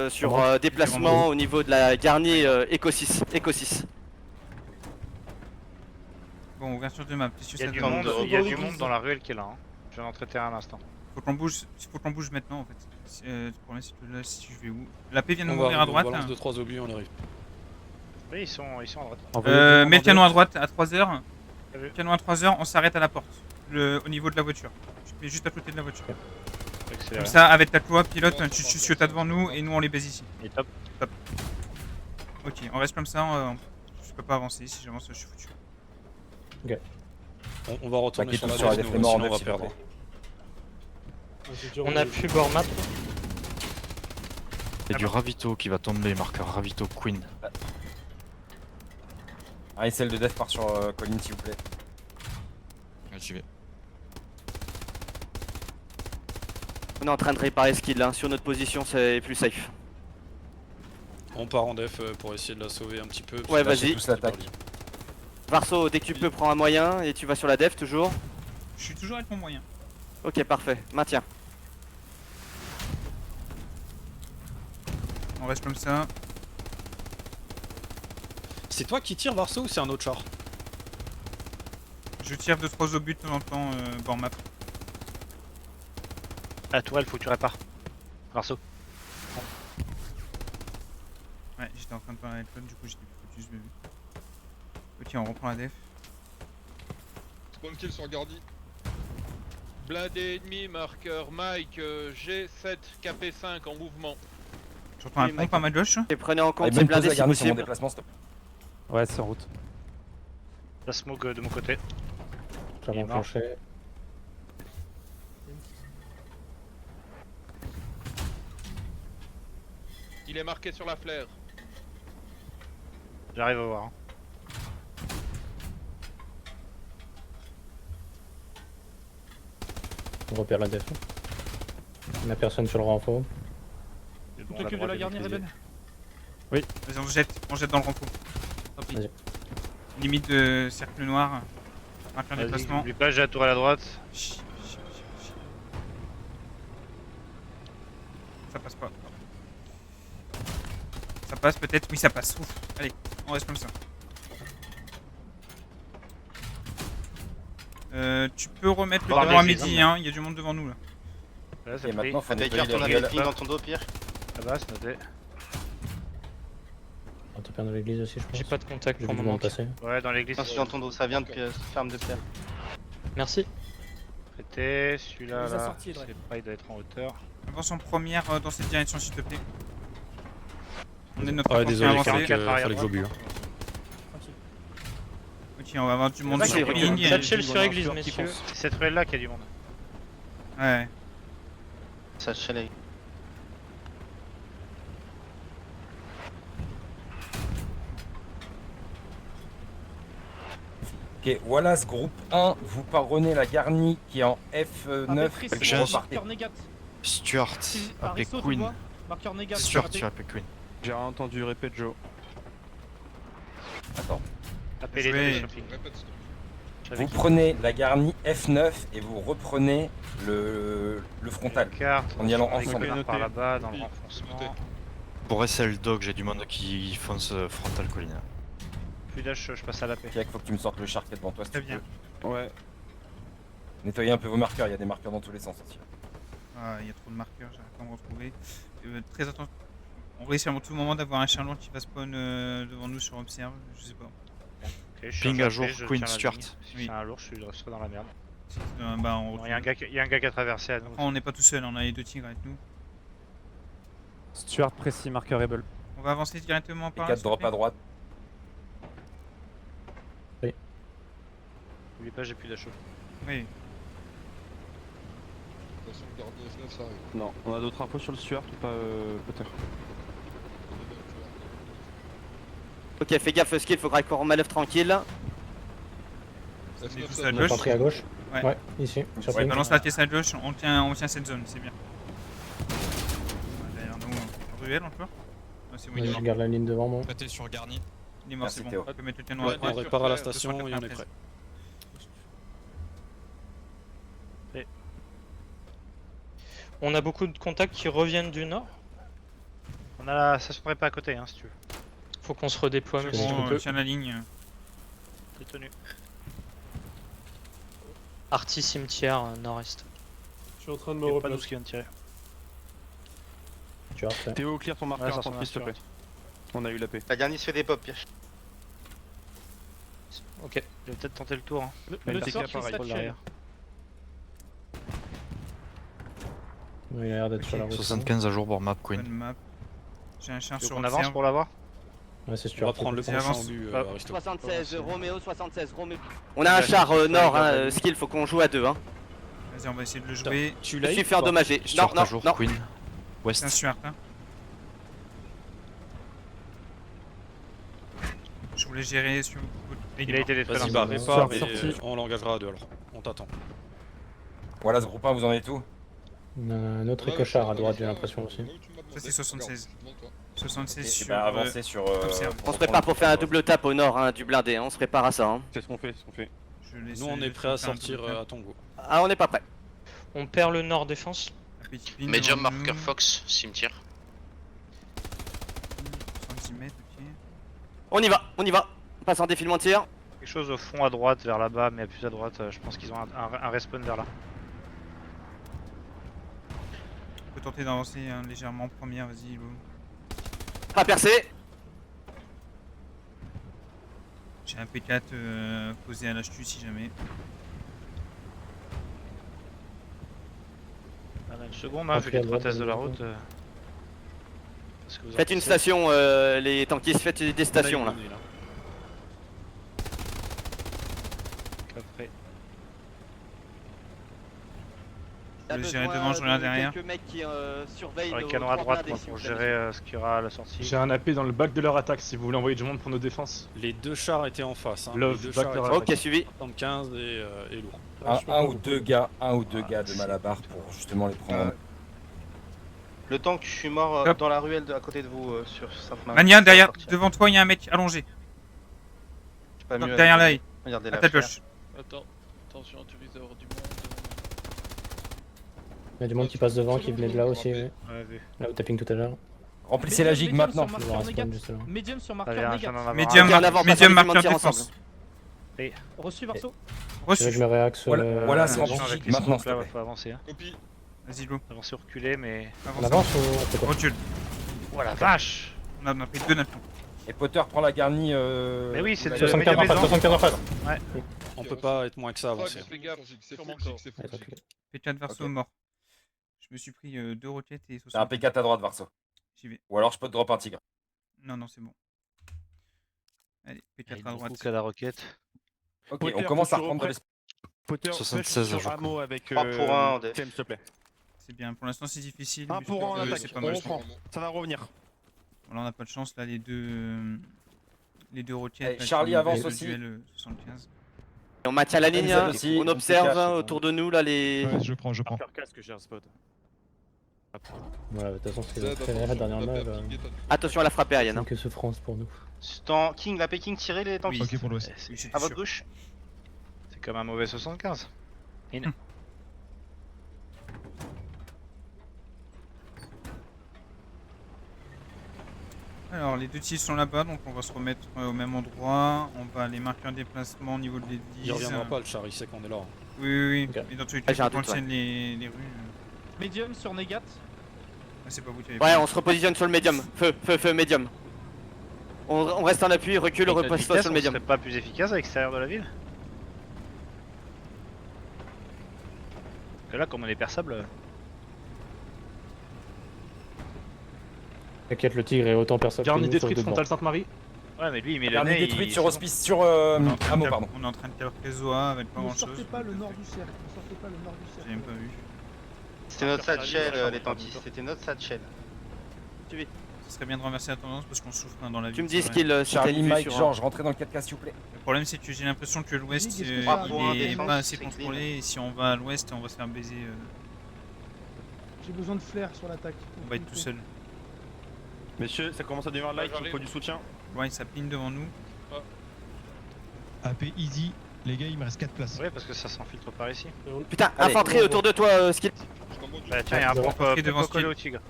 sur déplacement au niveau de la garnie Eco 6. Eco 6. Bon, ouverture de map. Il y a du monde, il y a du monde dans la ruelle qui est là. Hein. Je viens d'en traiter un à l'instant. Faut qu'on bouge maintenant en fait. Le problème c'est que là, si je vais où? La paix vient de On mourir va à droite. on balance 2-3 obus, on arrive. Oui, ils sont à droite. Mets le canon à droite à 3h. T'as vu Canon à 3h, on s'arrête à la porte. Au niveau de la voiture. Je mets juste à côté de la voiture. Accéléré. Comme ça, avec ta loi pilote, tu chuchotes devant nous et nous on les baise ici. Et top. Ok, on reste comme ça. Je peux pas avancer. Si j'avance, je suis foutu. On va retourner T'inquiète, sur la sur la def, def, nous, les morts en sinon on va def, s'il te perdre. plaît. On a plus Bormap. Il y a du ravito qui va tomber, marqueur ravito Queen. Ah, et celle de def part sur Colline, s'il vous plaît. J'y vais. On est en train de réparer skill. Hein. Sur notre position, c'est plus safe. On part en def pour essayer de la sauver un petit peu. parce Ouais, que là, vas-y. c'est tous l'attaque. Varso, dès que tu peux, prends un moyen et tu vas sur la def toujours. Je suis toujours avec mon moyen. Ok, parfait. Maintiens. On reste comme ça. C'est toi qui tires Varso ou c'est un autre char? Je tire 2-3 obus de temps en temps, bord map. La tourelle, faut que tu répares. Marceau. Ouais, j'étais en train de parler avec toi, du coup j'étais foutu, je l'ai vu. Ok, on reprend la def. Spawn kill sur Gardi. Blindé ennemi, marqueur Mike, G7, KP5 en mouvement. J'entends un pompe à ma gauche. Et prenez en compte Allez, ces bonne pause blindés à si garder sur mon possible. déplacement, stop. Ouais, c'est en route. La smoke de mon côté. J'avais Il est mort. enclenché. Il est marqué sur la flaire. J'arrive à voir. Hein. On repère la def. Il n'y a personne sur le renfort. C'est bon, la droite est maîtrisée. Vas-y, on jette dans le renfort. Vas-y. Limite de cercle noir. Marqueur Vas-y, déplacement. n'oublie pas, j'ai la tour à la droite. Ça passe pas. Ça passe peut-être, oui ça passe. Ouf. Allez, on reste comme ça. Tu peux remettre le Bordel, devant à c'est midi, énorme. hein, il y a du monde devant nous là. Là, Et c'est pris. maintenant, faut T'as nettoyer écart ton les ruelles. averting dans ton dos, Pierre. Là-bas, c'est noté. On te perd dans l'église aussi, je pense. J'ai pas de contact J'ai pour vu le du moment. monde passer. Ouais, dans l'église. Non, c'est dans ton dos, ça vient de ferme de Pierre. Merci. Traité, celui-là, Il nous a là. sorti, Je Dre. sais pas, il doit être en hauteur. Avance en première dans cette direction s'il te plaît. On est notre Ouais, avancée, désolé, avancée. fallait que j'obue. Ok, on va avoir du monde Là, sur c'est le rigolo. ring. Satchel sur église, messieurs. C'est cette ruelle là qu'il y a du monde. Ouais. Ça chalait. Ok, Wallace, groupe 1, vous parvenez la garnie qui est en F9 et J'ai vous un repartez. Stuart, appelé Queen. Stuart, tu appelles Queen. J'ai entendu répète Joe. Attends. Tapez les Ouais. deux shopping. Vous prenez la garnie F9 et vous reprenez le frontal. Carte, En y allant avec ensemble. le par là-bas dans le renfoncement. Pour SL Dog, j'ai du monde qui fonce frontal colline. Plus d'âge, je passe à la paix. Jack, faut que tu me sortes le char qui est devant toi si Très tu bien. peux. Ouais. Nettoyez un peu vos marqueurs, il y a des marqueurs dans tous les sens aussi. Ah, il y a trop de marqueurs, j'arrive pas à me retrouver. Très attention. On risque à tout moment d'avoir un charlot qui va spawn devant nous sur Observe, je sais pas. Ok, je suis Ping en à jour, je Queen tiens la Stuart. ligne. Si Oui. c'est un lourd, je serai dans la merde. Bah, on Bon, il y a un gars qui a traversé à nous. on n'est pas tout seul, on a les deux tigres avec nous. Stuart précis, marqueur Rebel. On va avancer directement Et par là. 4 s'il te drop plaît. à droite. N'oublie pas, j'ai plus d'âge. Oui. Non, on a d'autres infos sur le Stuart ou pas, Potter? Ok, fais gaffe, skill, faut qu'on manœuvre tranquille. On est tous à On est gauche. rentré à gauche. Ouais. Ouais, ici. Sur Ouais, Pink. Balance la pièce à gauche, on tient cette zone, c'est bien. Derrière nous, ruelle encore. Ah, c'est bon, il est Vas-y, mort. je garde la ligne devant moi. Prêté sur Garni. Il est mort, Merci, c'est bon. Théo. On peut mettre le canon à Ouais, droite. on répare à la station et on est 293. prêt. On a beaucoup de contacts qui reviennent du nord. On a la station de répa à côté, hein, si tu veux. Faut qu'on se redéploie, C'est monsieur. bon, tiens la ligne. T'es tenu. Arty cimetière nord-est. Je suis en train de Il me y a pas replacer. d'où qui vient de tirer. Tu as refait. Théo, clear ton marqueur Ouais, ça infanterie s'il te plaît. On a eu la paix. La garnie se fait des pop, Pierre. Ok. Je vais peut-être tenter le tour. Hein. Le sort TK qui pareil. satchel. Derrière. Ouais, il a l'air d'être sur la route. 75 à jour, bord map, Bonne Queen. map. J'ai un char Tu veux sur qu'on avance Observe. pour l'avoir? Ouais, c'est On sûr. va prendre le C'est prochain avance. au but, Ah. Aristo. 76, Roméo, 76, Roméo. On a un char nord, hein, skill, faut qu'on joue à deux. Hein. Vas-y, on va essayer de le jouer. Tu Je suis fait endommager. Non, Stuart non, à jour, non. Queen. C'est un West. Stuart, hein. Je voulais gérer sur. Il a été détruit. Vas-y, dans bah, le- répare Stuart et sorti. on l'engagera à deux alors. On t'attend. Wallace, groupe 1, vous en êtes où? On a un autre écochard à droite, j'ai l'impression aussi. Ça, c'est 76. 76 Et sur. bah, avancez sur. Observe. On se prépare pour faire un double tap au nord hein, du blindé, hein, on se prépare à ça. Hein. C'est ce qu'on fait, c'est ce qu'on fait. Je laisse Nous, on est le prêt à faire un sortir double à ton go. Ah, on n'est pas prêt. On perd le nord défense. tap. Petit pin Medium devant marqueur nous. Fox, cimetière. 70 mètres, ok. On y va, on y va. On passe en défilement de tir. Quelque chose au fond à droite, vers là-bas, mais plus à droite. Je pense qu'ils ont un respawn vers là. On peut tenter d'avancer hein, légèrement en première, vas-y. Lou. Pas percé. J'ai un P4 posé à l'HQ si jamais. Seconde, hein, vu Après, les à droite, prothèses de la dans le route. Qu'est-ce que vous en Faites une pensez station, les tankies, faites des stations là. Après. Je gérer devant, je regarde derrière. Quelques mecs qui surveillent Sur les le canons à droite, tremplin moi, des pour cibles, gérer ce qu'il y aura à la sortie. J'ai un AP dans le bac de leur attaque si vous voulez envoyer du monde pour nos défenses. Les deux chars étaient en face. Hein. Love, les deux back chars de leur étaient attaque. Ok, suivi. 75 et lourd. Un ou deux gars de Malabar pour justement les prendre. en main. Le tank, je suis mort Hop. dans la ruelle à côté de vous sur Sainte-Marie. Mania, derrière, devant toi, il y a un mec allongé. J'ai pas mieux Derrière avec- l'œil, Regardez à la ta flare. gauche. Attends, attention, tu risques d'avoir du monde. Il y a du monde qui passe devant, qui venait de là aussi. Ouais, Ouais. Là où tapping tout à l'heure. Remplissez la gigue maintenant. Je vais respawn juste là. Medium sur Allez, marqueur un négatif. jeune en avant. Medium, en avant, medium passons, marqueur tire défense. Reçu Varso. Je Reçu. me réaxe sur Voilà, le... c'est Attention rempli avec gigue les maintenant, scopes, s'il te là, plaît. faut avancer. Hein. Copie. Vas-y, Lou. Avancer ou reculer, mais. On avance ou on fait quoi? Recule. Oh la vache! On a pris 2 natons. Et Potter prend la garnie. Mais oui, c'est la- de- 75 en face, 75 en face. On peut pas être moins que ça avancé. Fais gaffe, c'est Allez, reculez. P4 Varso Ok. mort. Je me suis pris 2 roquettes et C'est un 60. P4 à droite, Varso. J'y vais. Ou alors je peux te drop un tigre. Non, non, c'est bon. Allez, P4 à droite. Beaucoup à la roquette. Ok, Potter, on commence à faut que tu reprendre de l'espace. Potter, 76 sur je crois. Amo avec 3 pour 1 en def. Clem, s'il te plaît. C'est bien, pour l'instant c'est difficile. 1 mais pour je 1 en pense que attaque. c'est pas On mal. reprend. Ça va revenir. Bon, là on n'a pas de chance, là les deux roquettes. Allez, là, Charlie qui ont avance le aussi. duel, 75. Et on maintient la ligne, Denzel hein. aussi, On observe Nicolas, hein, autour de nous là les. Ouais, je prends. Marqueur casque, j'ai un spot. Voilà, de toute façon, c'est la dernière map. Attention à la frappe aérienne. Hein. Que souffrance pour nous. King, la Peking, tirez les tanks. Ok pour l'ouest. Oui, j'étais À votre sûr. gauche. C'est comme un mauvais 75. Alors les deux tirs sont là-bas, donc on va se remettre au même endroit. On va les marquer un déplacement au niveau de l'église. Il reviendra pas le char, il sait qu'on est là. Oui, oui, oui. Ok. Mais dans tous les Ah, cas, j'ai un quand on doute, ouais. tienne les rues. Medium sur négat. Ah, c'est pas vous qui avez Ouais, pris. on se repositionne sur le médium. Feu, médium. On reste en appui, recule, Avec notre repose-toi vitesse, sur le on médium. serait pas plus efficace à l'extérieur de la ville? Parce que là, comme on est perçable. T'inquiète, le tigre est autant perçable. Garni que nous, détruite sauf de frontale Sainte-Marie. Ouais, mais lui, il met le Garni nez. détruite il- sur c'est hospice sur Amo, pardon. On est en train de faire Kézoa avec pas Ne grand chose. sortez pas le nord du cercle. Ne sortez pas le nord du J'ai cercle. même pas vu. C'était notre Marqueur satchel, Charlie, les marqueur tankies. Charlie. C'était notre satchel. Ce serait bien de renverser la tendance parce qu'on souffre dans la ville. Tu me c'est dis ce vrai. qu'il Charlie, Mike, sur. George, rentrez dans le 4K s'il vous plaît. Le problème c'est que j'ai l'impression que l'ouest Qu'est-ce que il ça pour un est défense, pas assez c'est contrôlé et si on va à l'ouest on va se faire baiser. J'ai besoin de flair sur l'attaque. On va être tout seul. Messieurs, ça commence à devenir light, il j'arrive. faut du soutien. Ouais, ça pline devant nous. AP easy. Les gars, il me reste 4 places. Ouais, parce que ça s'infiltre par ici. Putain, Allez, infanterie on autour de toi, Skill. Bah, tiens, il y a un devant. pompe devant collé Skill. au tigre.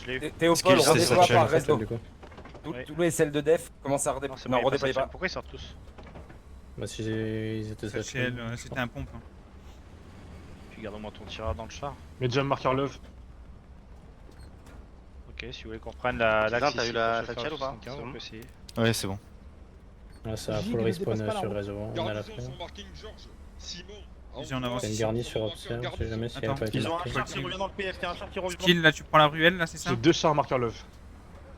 Je l'ai eu. Théopold, Skill, c'est redéploie satchel, par Resto. Du coup. Ouais. Tous les celles de def, commencez à Non, redéployer. c'est Non, pas redéployez satchel. pas. Pourquoi ils sortent tous? Bah, si ils étaient Satchel, satchel. c'était un pompe. Hein. Puis garde au moins ton tireur dans le char. Medium marqueur Love. Ok, si vous voulez qu'on reprenne la Sylvain, l'axe t'as ici eu la pour se faire satchel ou pas? 75, on peut essayer. Ouais, c'est bon. Là, ça a Gigue full ne respawn dépasse pas la sur route. réseau. On a la flare. Vas-y, on avance. C'est une garnie sur Observe, je sais jamais si elle a Attends. pas été Ils ont un marquée. char qui revient dans le PF, t'as un char qui revient. Skill, là tu prends la ruelle, là c'est ça? J'ai 2 chars marqueur Love.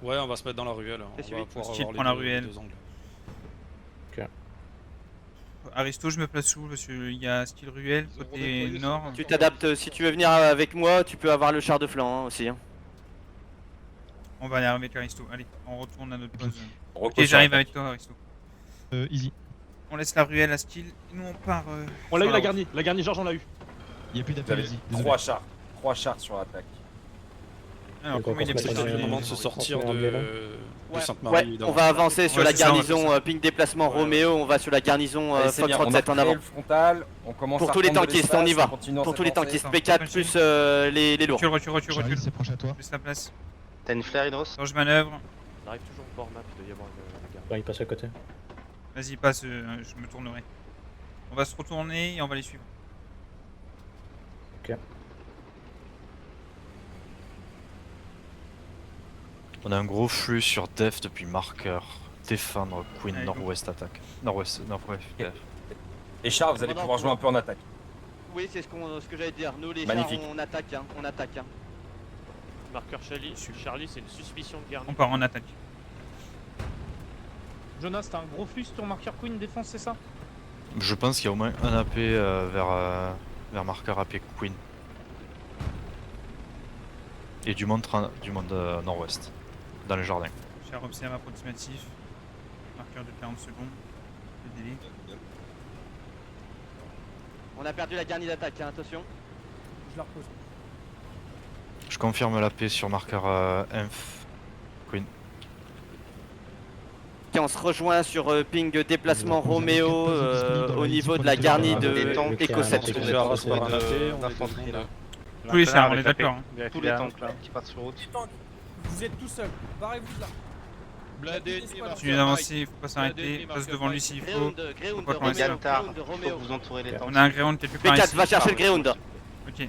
Ouais, on va se mettre dans la ruelle. On suivi. va pouvoir Style avoir prend la les ruelle. deux angles. Aristo, je me place où? Parce qu'il y a Skill ruelle, côté nord. Tu t'adaptes, si tu veux venir avec moi, tu peux avoir le char de flanc hein, aussi. Hein. On va aller avec Aristo. Allez, on retourne à notre pause. Repose Ok, sur j'arrive la avec toi, Aristo. Easy. On laisse la ruelle à Skill. Et nous on part. On l'a sur eu la route. garnie. La garnie George, on l'a eu. Il y a plus Vous d'appel avez easy. 3 chars sur l'attaque. Alors, Donc, comment il est on se met C'est dans positionné? le les- moment de se sortir on se met en de Ouais, Sainte-Marie. on va avancer sur Ouais, la c'est ça, on va garnison faire ça. ping déplacement Roméo, on va sur la garnison Allez, c'est Fox bien, on a 37 en créé avant. le frontal, on commence Pour à tous les reprendre de tankistes, on y l'espace, va. continue à Pour tous les s'avancer. tankistes Attends, P4 plus les lourds. Recule. Charlie s'approche à toi. Laisse la place. T'as une flare Hydros? Attends, je manœuvre. On arrive toujours bord map, il doit y avoir une garde. Ouais, il passe à côté. Vas-y, passe, je me tournerai. On va se retourner et on va les suivre. On a un gros flux sur def depuis marqueur. Défendre Queen Allez, nord-ouest attaque. Nord-ouest, nord-ouest. Et Char, vous allez pouvoir jouer un peu en attaque. Oui, c'est ce que j'allais dire. Nous, les Magnifique. chars, on attaque, hein. On attaque, hein. Marqueur Charlie, c'est une suspicion de garde. On part en attaque. Jonas, t'as un gros flux sur ton marqueur Queen défense, c'est ça? Je pense qu'il y a au moins un AP vers marqueur AP Queen. Et du monde nord-ouest, dans le jardin. Cher observe approximatif. Marqueur de 40 secondes. Le délai. On a perdu la garnie d'attaque, hein. Attention. Je la repose. Je confirme la paix sur marqueur Inf Queen. Ok, on se rejoint sur ping déplacement Roméo au niveau de la garnie de Eco 7. Tous les chars, on est d'accord. Tous les tanks là qui partent sur route. Vous êtes tout seul, barrez-vous de là. Blindé ennemi marqueur Continue d'avancer, il Mike. faut pas s'arrêter. Passe devant lui s'il faut. Ground Faut de pas qu'on Roméo, laisse. Tard, Ground de il faut Roméo. que vous entourez les tanks. On a un Gréon quelque part P4 ici. va chercher le Ground. Ok.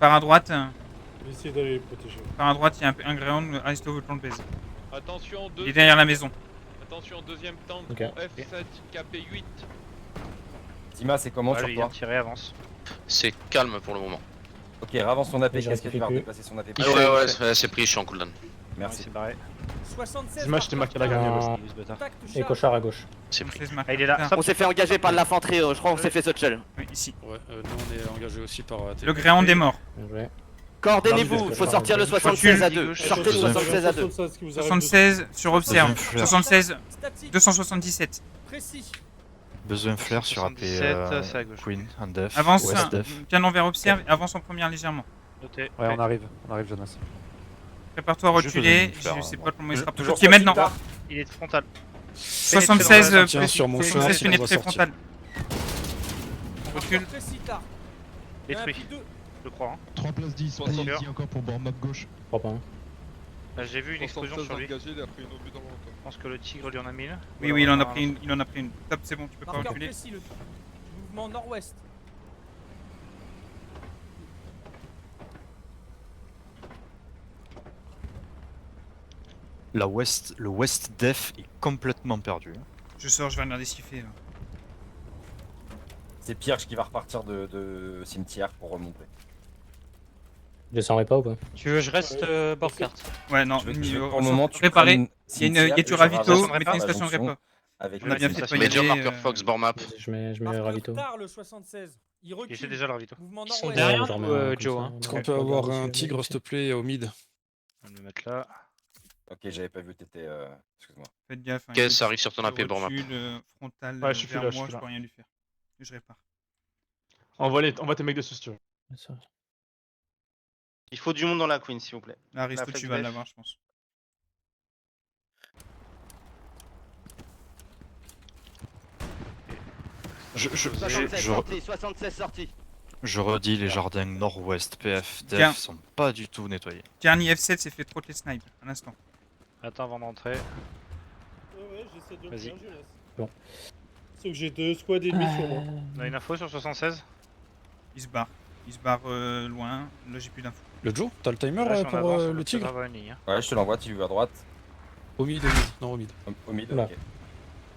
Par à droite, Je vais essayer d'aller les protéger. par à droite, il y a un Gréon. Aristo veut le base. Attention, Il est derrière la maison. Attention, deuxième tank Ok. F7 KP8. Tima, c'est comment Ouais, sur lui, il vient toi? de tirer, avance. C'est calme pour le moment. Ok, ravance ton AP, Je qu'est-ce que tu vas rectifie. déplacer son AP? Ouais, c'est pris, je suis en cooldown. Merci. C'est barré. 76. Dis-moi, je t'ai marqué la garnie aussi, ce bâtard. Et cochard à gauche. C'est pris. Ah, il est là. Stop. On s'est fait engager par de l'infanterie, je crois qu'on s'est fait Sotchel. Oui, ici. Ouais, nous on est engagé aussi par. Le Gréon est mort. Bien joué. Coordonnez-vous, faut sortir le 76 à 2. Sortez le 76 à 2. 76 sur Observe. Deuxième fleur. 76, 277. Précis. Besoin flair sur AP 77, c'est à gauche. Queen, en def, Avance, ouest def. canon vers Observe et avance en première légèrement. Noté. Ouais, on arrive, Jonas. Prépare-toi à Juste reculer, le deuxième je sais fleur, pas comment il sera. Toujours Ok, maintenant. Il est de frontal. 76 Tiens, sur mon chemin, 76 sinon on va pénétré sortir. frontal. On recule. Précis tard. Détruit. Je crois. Hein. 3 places 10, Sûr. ici encore pour bord map gauche. Je crois pas. Hein. Là, j'ai vu une explosion sur lui. Engagé, il a pris une obus dans le ventre. Je pense que le tigre lui en a mis une. Oui, oui, il en a pris une. Il en a pris une. Top, c'est bon, tu peux pas Marqueur reculer. précis, le mouvement nord-ouest. Le west def est complètement perdu. Je sors, je vais regarder ce qu'il fait là. C'est Pierre qui va repartir de cimetière pour remonter. Je descendrai pas ou pas? Tu veux que je reste bord carte? Ouais, non, pour le moment, tu préparé. prennes Il y a du cimetière, ravito, je mais t'as une station de jonction repas. avec On a bien fait de pas y Major aller. marqueur Fox, bord map. Je mets le Marqueur ravito. tard le 76. Il Il recule. essaie déjà le ravito. Mouvement Ils sont nord-ouest. derrière j'en nous, remets un comme Joe. ça, Hein. Est-ce qu'on peut avoir un tigre, s'il te plaît, au mid? On va le mettre là. Ok, j'avais pas vu, t'étais. Excuse-moi. Faites gaffe. hein, Ok, il ça arrive sur ton AP, recule, bord map. Frontal Ouais, je suis vers là, je moi, suis je là. peux rien lui faire. Je répare. Envoie tes mecs dessus si tu veux. Il faut du monde dans la Queen, s'il vous plaît. Là, Aristo, flex tu vas def. l'avoir, je pense. Je 76 sortis, 76 sortis. redis, les jardins nord-ouest PF Tiens. def sont pas du tout nettoyés. Garni F7 s'est fait trop les snipes. Un instant. Attends avant d'entrer. Ouais, j'essaie de le Vas-y. faire, Jonas. Bon. Sauf que j'ai 2 squads ennemis sur moi. On a une info sur 76? Il se barre. Il se barre loin. Là, j'ai plus d'infos. Le Joe, t'as le timer Là, si on pour avance, on le peut tigre? avoir une ligne, hein. Ouais, je te l'envoie, tu vas à droite. Au mid, non, au mid. Au mid, Oula. ok.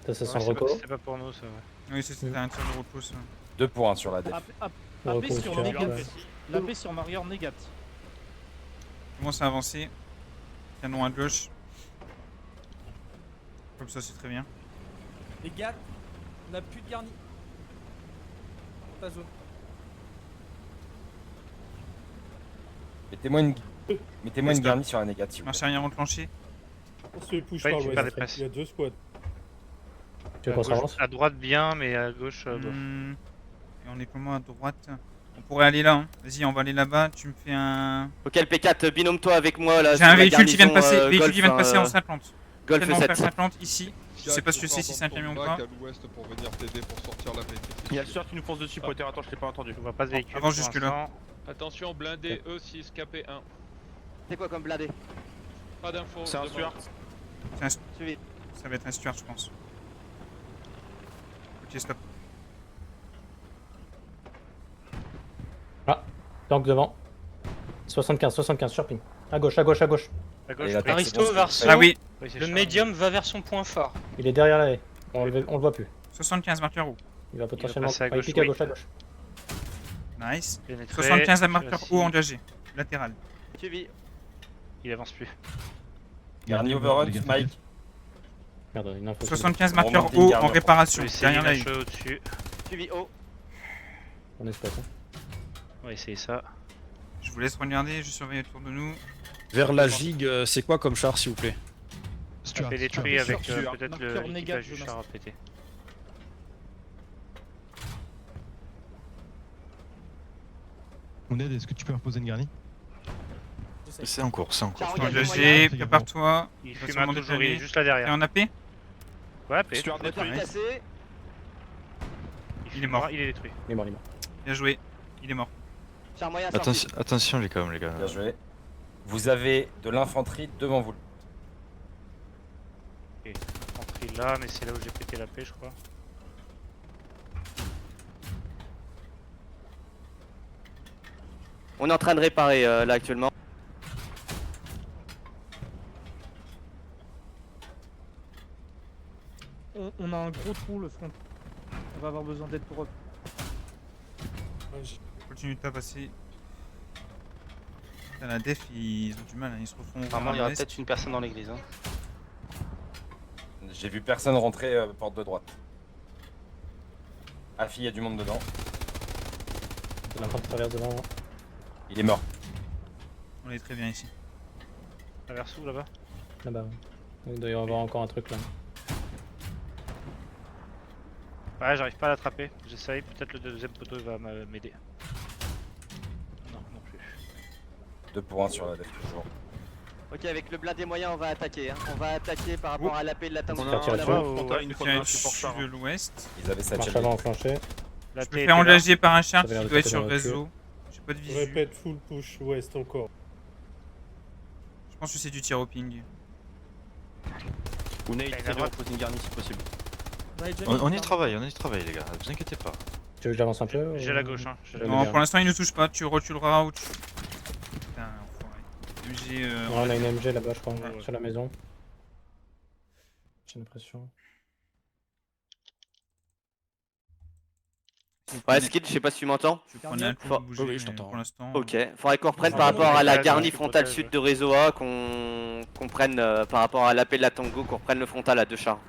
Ça sent Ouais, le c'est repos. c'est pas pour nous ça, ouais. Oui, c'était un tir de repos, ça. 2 pour 1 sur la def. Le repos, sur tu négat. vois. La paix sur Marior négat. Commence à avancer. Canon à gauche. Comme ça, c'est très bien. Les gars, on a plus de garni. Ta zone. Mettez-moi une garnie sur la négative. Marche arrière enclenché. On se fait push Ouais, par tu l'ouest. perds des presses. Il y a 2 squads. Tu veux qu'on s'avance? À droite bien, mais à gauche bof. Et on est comment à droite? On pourrait aller là. Hein. Vas-y, on va aller là-bas. Tu me fais un. Ok, le P4, binôme-toi avec moi là. J'ai un véhicule qui vient de passer. Véhicule qui vient de passer en Golf 50. Golf Canon 7. 50 ici. Je sais pas ce que c'est, si c'est un camion ou pas. à l'ouest pour venir t'aider pour sortir la PTC. Il y a le sueur qui nous fonce dessus, Potter. Attends, je l'ai pas entendu. Je vois pas de véhicule. Avance pour jusque là. l'instant. Attention, blindé E6 KP1. C'est quoi comme blindé? Pas d'infos. C'est un demande. sueur. Suivi. Ça va être un Stuart, je pense. Ok, stop. Ah, tank devant. 75, surping. À gauche, à gauche, à gauche. À gauche, Et la pris. Aristo, Varso. Ah oui, Oui, c'est Le chiant. médium va vers son point fort. Il est derrière la haie. On le voit plus. 75 marqueur où? Il va potentiellement. passer à Ah, il gauche, pique à oui. gauche, à gauche. Nice. Pénétré. 75 à marqueur Merci. haut engagé. Latéral. Suivi. Il avance plus. Garni overrun, les gars, Mike. Merde, une info. 75 marqueurs Remonting haut garni. en réparation. Je vais essayer Derrière la un au-dessus. Suivi haut. On est spot. Hein. On va essayer ça. Je vous laisse regarder, je surveille autour de nous. Vers la gigue, c'est quoi comme char s'il vous plaît? On fait détruit avec Stuart. peut-être Marqueur l'équipage négatif du de char à péter. Mouned, est-ce que tu peux reposer une garnie? C'est en cours, c'est en cours. Char engagé Engagé, moyen. prépare-toi. Il va fume sûrement toujours, il est déplaner. juste là Et derrière. en AP? Ouais, AP. Moteur Nice. cassé. Il est mort. Il est détruit. Il est mort, il est mort. Bien joué. Il est mort. Char moyen sorti. Attention, attention les gars, Bien joué. Vous avez de l'infanterie devant vous. Infanterie là, mais c'est là où j'ai pété la paix, je crois. On est en train de réparer là actuellement. On a un gros trou le front. On va avoir besoin d'aide pour eux. Continue de tabasser. Putain, la def, ils ont du mal, hein, ils se refont. Apparemment, il y aurait peut-être une personne dans l'église. Hein. J'ai vu personne rentrer porte de droite. Afi, il y a du monde dedans. L'enfant traverse devant. Hein. Il est mort. On est très bien ici. Traverse où là-bas? Là-bas. Il doit y avoir encore un truc là. Ouais, j'arrive pas à l'attraper. J'essaye, peut-être le deuxième poteau va m'aider. Non, non plus. 2 pour 1 sur la def toujours. Ok, avec le blindé moyen, on va attaquer. Hein. On va attaquer par rapport à l'AP de la tank. On a tirer dessus. Une fois sur l'ouest. Ils avaient sa Marche avant enclenché. La Je T me était fais là. engager par un char Ça avait l'air qui de doit être péter sur dans le la queue. réseau. J'ai pas de Je visu. répète, full push ouest encore. Je pense que c'est du tir au ping. Ou Nate, Il y a une essaye de droite. reposer une garnie si possible. On y travaille les gars, vous inquiétez pas. Tu veux que j'avance un peu J'ai la gauche, hein. J'ai la Ouais, Non, bien. pour l'instant, il ne touche pas. Tu reculeras ou tu. Putain, enfoiré. MG. Ouais, on a une MG là-bas, je crois, Ouais. sur la maison. J'ai l'impression. Ouais, Skid, je sais pas si tu m'entends. Je prenais un coup Faut- de bouger, oui, je mais t'entends. pour l'instant. Ok, faudrait qu'on reprenne Ah, par bon, rapport à la ouais, garnie ouais, frontale ouais. sud de réseau A, qu'on prenne par rapport à l'AP de la Tango, qu'on reprenne le frontal à 2 chars.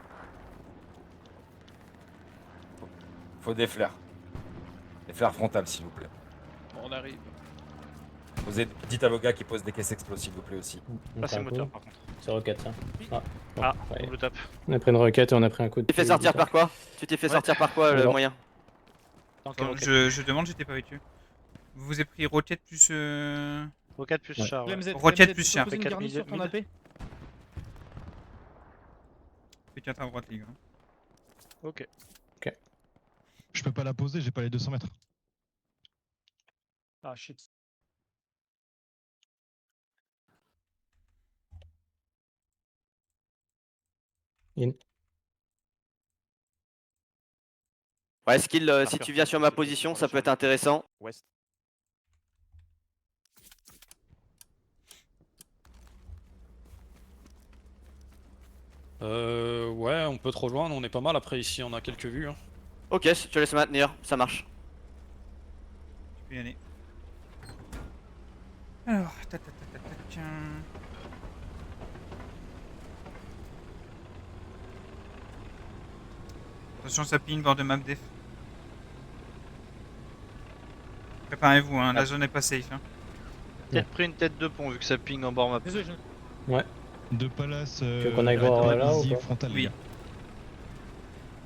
Faut des flares. Des flares frontales s'il vous plaît. On arrive. Dites à vos gars qui posent des caisses explosives s'il vous plaît aussi. On Ah, fait c'est un moteur coup. par contre. C'est roquette ça. Ah, bon, Ah, ouais. double tap. On a pris une roquette et on a pris un coup de. Tu t'es fait sortir par quoi? Tu t'es fait sortir par quoi le Bon. moyen? Attends, je demande, j'étais pas avec eux. Vous vous êtes pris roquette plus. Roquette plus Ouais. char. Ouais. BMZ, Roquette BMZ, plus tu cher. peux poser une P4 garnie sur ton mid. AP? P4 à droite, les gars. Ok. Je peux pas la poser, j'ai pas les 200 mètres. Ah shit. Ouais, Skill, si tu viens sur ma position, ça peut être intéressant. Ouest. Ouais, on peut te rejoindre, on est pas mal. Après, ici, on a quelques vues. Hein. Ok, je te laisse maintenir, ça marche. Tu peux y aller. Alors, tiens. Attention, ça ping, bord de map def. Préparez-vous, hein, la zone est pas safe. Hein. Peut-être pris une tête de pont vu que ça ping en bord map. Désolé, De Palace. Tu veux qu'on aille voir là ou pas frontal, les Oui. gars.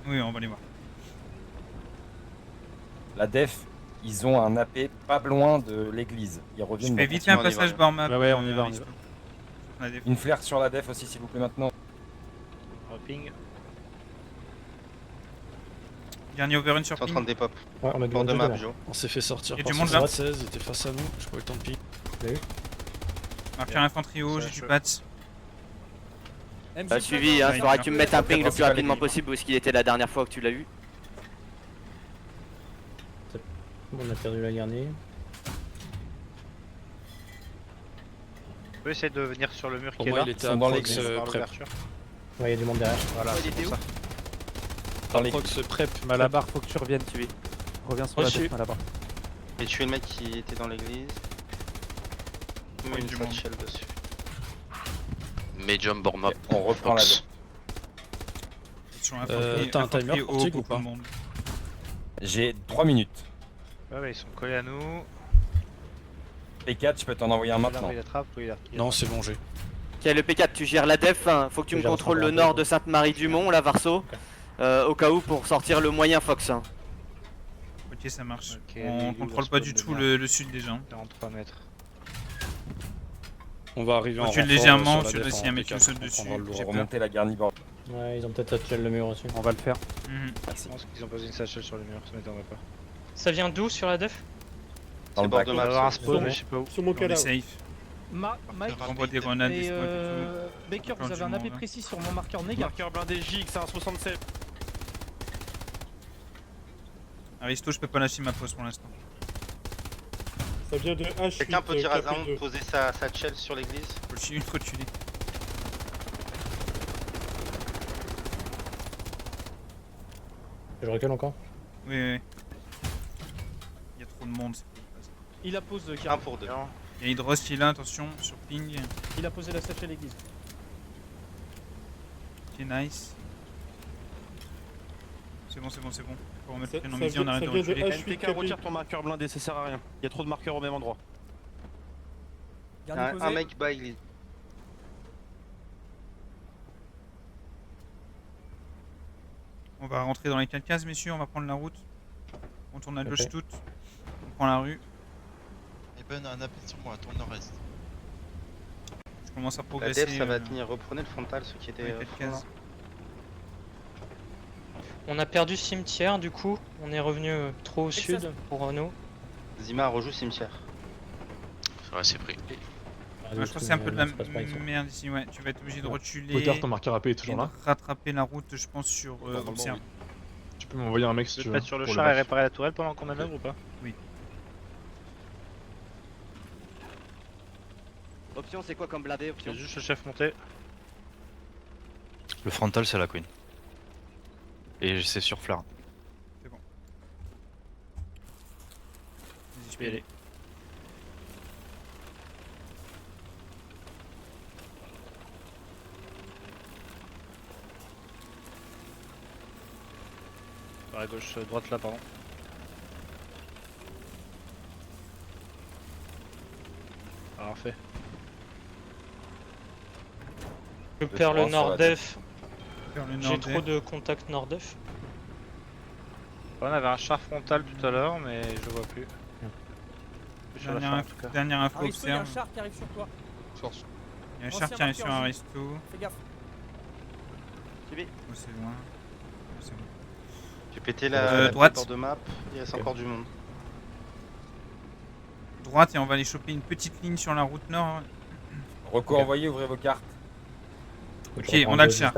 Oui, on va les voir. La def, ils ont un AP pas loin de l'église. Ils Je reviennent. fais vite fait un on y va. passage bord map. Ouais, on y va, on y Rispo. va. On a des- Une flaire sur la def aussi s'il vous plaît maintenant. Ping. Dernier overrun sur C'est en train ping. de dépop. Ouais, on a du Bord monde de dessus, map, là. Joe. On s'est fait sortir Il y a par du monde là. 16, ils étaient face à nous, j'ai pas eu le temps de ping. Marqueur infanterie haut, j'ai du bat. T'as suivi, hein, Ouais, faudrait que tu me mettes un ping le plus Principal rapidement ennemi. possible où est-ce qu'il était la dernière fois que tu l'as eu. Bon, on a perdu la garnie. On peut essayer de venir sur le mur Pour qui est moi, là. il était Ils sont à dans Prox l'église, par prep. l'ouverture. Ouais, il y a du monde derrière. Voilà, Il c'est était pour où ça. Dans les Prox prep. Malabar, faut que tu reviennes. Suivi. Reviens sur la Reçu. tête, Malabar. J'ai tué le mec qui était dans l'église. Il met une satchel dessus. Medium, Bormap. On reprend la Fox. T'as un timer pour Tig ou pas? J'ai 3 minutes. Ouais, ouais, ils sont collés à nous. P4, je peux t'en envoyer un maintenant. Il attrape, oui, Non, c'est bon, j'ai. Ok, le P4, tu gères la def. Hein. Faut que tu me gère contrôles le le nord de Sainte-Marie-du-Mont, là, Varso. Au cas où pour sortir le moyen Fox. Hein. Ok, ça marche. Ok, On les contrôle Eagles pas du spawn tout de le sud déjà. 43 mètres. On va arriver en Recule renfort, légèrement, sur tu la laisses def s'il y a un en mec qui P4, nous saute on dessus. prendra le lourd. J'ai peur. Remonter la garni bord. Ouais, ils ont peut-être touché le mur aussi. On va le faire. Mhm. Je pense qu'ils ont posé une satchel sur le mur, ça m'étonnerait pas. Ça vient d'où sur la def? Dans le bord bac. de On va map. avoir un ça. spawn, mais je sais pas où. Sur mon On est cadavre. safe. Mike On envoie des grenades, des et smokes et Baker, vous avez un AP précis sur mon marqueur négatif. Marqueur blindé JX à 1,67. tout. Aristo, je peux pas lâcher ma pause pour l'instant. Ça vient de H8. Quelqu'un peut dire à Zaon KP2. de poser sa satchel sur l'église? Je suis ultra tué. Je recule encore. Oui, oui. Il y a trop de monde, c'est pas possible. Il a posé Un pour deux. Il y a Hydros qui est là, attention, sur ping. Il a posé la satchel à l'église. Ok, nice. C'est bon, c'est bon, c'est bon. Faut remettre Ça- le prénom ça midi, vient- on arrête de ça vient de reculer. H8. NTK, retire ton marqueur blindé, ça sert à rien. Il y a trop de marqueurs au même endroit. Un mec bas église. On va rentrer dans les 4 cases, messieurs, on va prendre la route. On tourne à gauche Ok. toute. On prend la rue. Eben a un appel sur moi, tourne nord-est. Je commence à La progresser. def, ça va tenir. Reprenez le frontal, ceux qui dans étaient. les 4 cases. On a perdu cimetière du coup, on est revenu trop au Texas. sud pour nous. Zima rejoue cimetière. Ouais, c'est pris. Ouais, je pense que c'est un peu de la merde ici, ouais. Tu vas être obligé de reculer. Potter, ton marqueur AP est toujours et de là. rattraper la route, je pense, sur Normalement, Observe. Tu peux m'envoyer un mec si Tu tu veux veux. te mettre sur le pour char et bac. réparer la tourelle pendant qu'on manœuvre ou pas? Option, c'est quoi comme blindé? Option. C'est juste le chef monté. Le frontal, c'est la queen. Et c'est sur flare. C'est bon. Vas-y, Je peux y aller. Par à gauche, droite là, pardon. Parfait. Je perds le prends sur la nord-def, Faire le j'ai nord trop de contacts nord-def. On avait un char frontal tout à l'heure, mais je vois plus. Plus sur la char en tout cas. Dernière info, Aristo, il y a un Observe. char qui arrive sur toi. Il y a un Ancien char qui arrive sur marqueur, Aristo. Fais gaffe. Suivi. Oh, c'est loin. Oh, c'est bon. J'ai pété la droite. bord de map. Il reste encore du monde. Droite, et on va aller choper une petite ligne sur la route nord. Reco envoyé, ouvrez vos cartes. Ok, on a le char.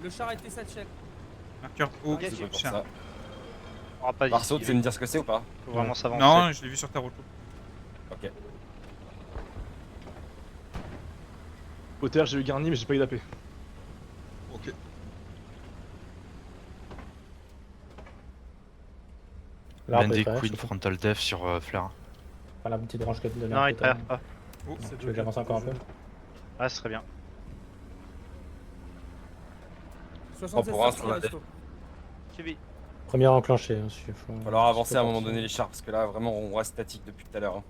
Le char a été satchel. Marqueur haut, C'est pour char. ça. On aura pas Marceau, tu d'ici. sais me dire ce que c'est ou pas? Faut vraiment s'avancer. Non, je l'ai vu sur ta route. Ok. Potter, j'ai eu garni, mais j'ai pas eu d'AP. Ok. Là, on peut Blindé faire, queen je sais frontal def sur flare. pas, la petite branche que tu donnes. Non, il traverse pas. Oh, Tu veux que j'avance encore un peu? Ah, ce serait bien. 76 pour un sorties, sur la Aristo. Suivi. Première enclenchée. Hein, Il va falloir avancer à un moment donné les chars parce que là vraiment on reste statique depuis tout à l'heure. hein.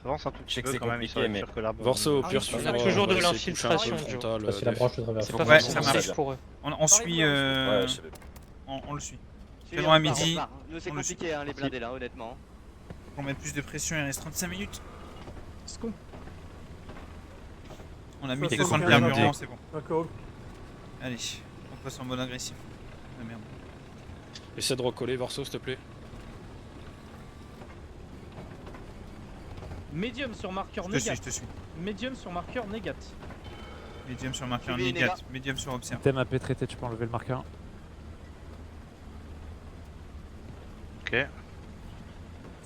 Avance un tout Je petit sais que peu c'est quand même, compliqué, il mais- sûr que l'arbre. Vorso, au Ah, pire, oui, tu on a toujours de c'est l'infiltration, couché un peu Joe. frontal, Si la branche te traverse. C'est pas Ouais, forcément ça marche. safe pour eux. On suit. Ouais, je sais. On le suit. Suivi, loin à on part, midi. on part. Nous, c'est On le compliqué, hein, les blindés là, honnêtement. Pour mettre plus de pression, il reste 35 minutes. C'est con. On a mis 75 200 de blindés. carburant, c'est bon. D'accord. Allez, on passe en mode agressif. Ah merde. Essaie de recoller, Vorso, s'il te plaît. Medium sur marqueur Je te suis, je négatif. te suis. Medium sur marqueur négatif. Medium sur marqueur Suivi, négat, medium sur observe. Thème AP traité, tu peux enlever le marqueur. Ok.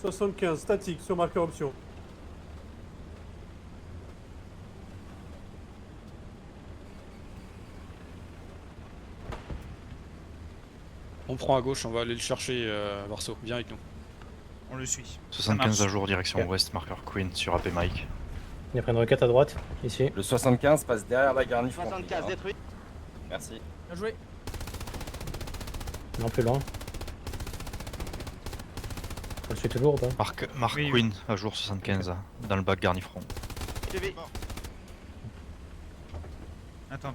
75, statique sur marqueur option. On prend à gauche, on va aller le chercher, Vorso. Viens avec nous. On le suit. 75 à marche. jour, direction Ok. ouest, marqueur Queen sur AP Mike. Il y a pris une roquette à droite, ici. Le 75 passe derrière la garni. 75 hein. détruit. Merci. Bien joué. Non, plus loin. On le suit toujours ou pas? Mark Oui, Queen à jour 75, dans le bac garni-front. TV. Attends.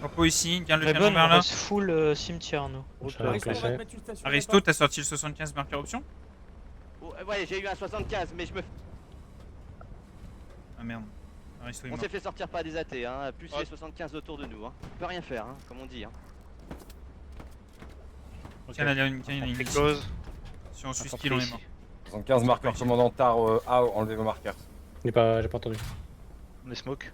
Repos ici, garde le Mais canon bon, vers on là. reste full cimetière, nous. Je Aristo, on va classé. te mettre une station. Aristo, t'as sorti le 75 marqueur option? Oh, ouais, j'ai eu un 75, mais Ah merde. Aristo est on mort. s'est fait sortir par des AT, hein, plus Ah. les 75 autour de nous. Hein. On peut rien faire, hein, comme on dit. Hein. Tiens, il y a une C'est ligne. close. Si on suit skill, on est mort. 75 marqueur commandant Tar A, enlevez vos marqueurs. J'ai pas entendu. On est smoke.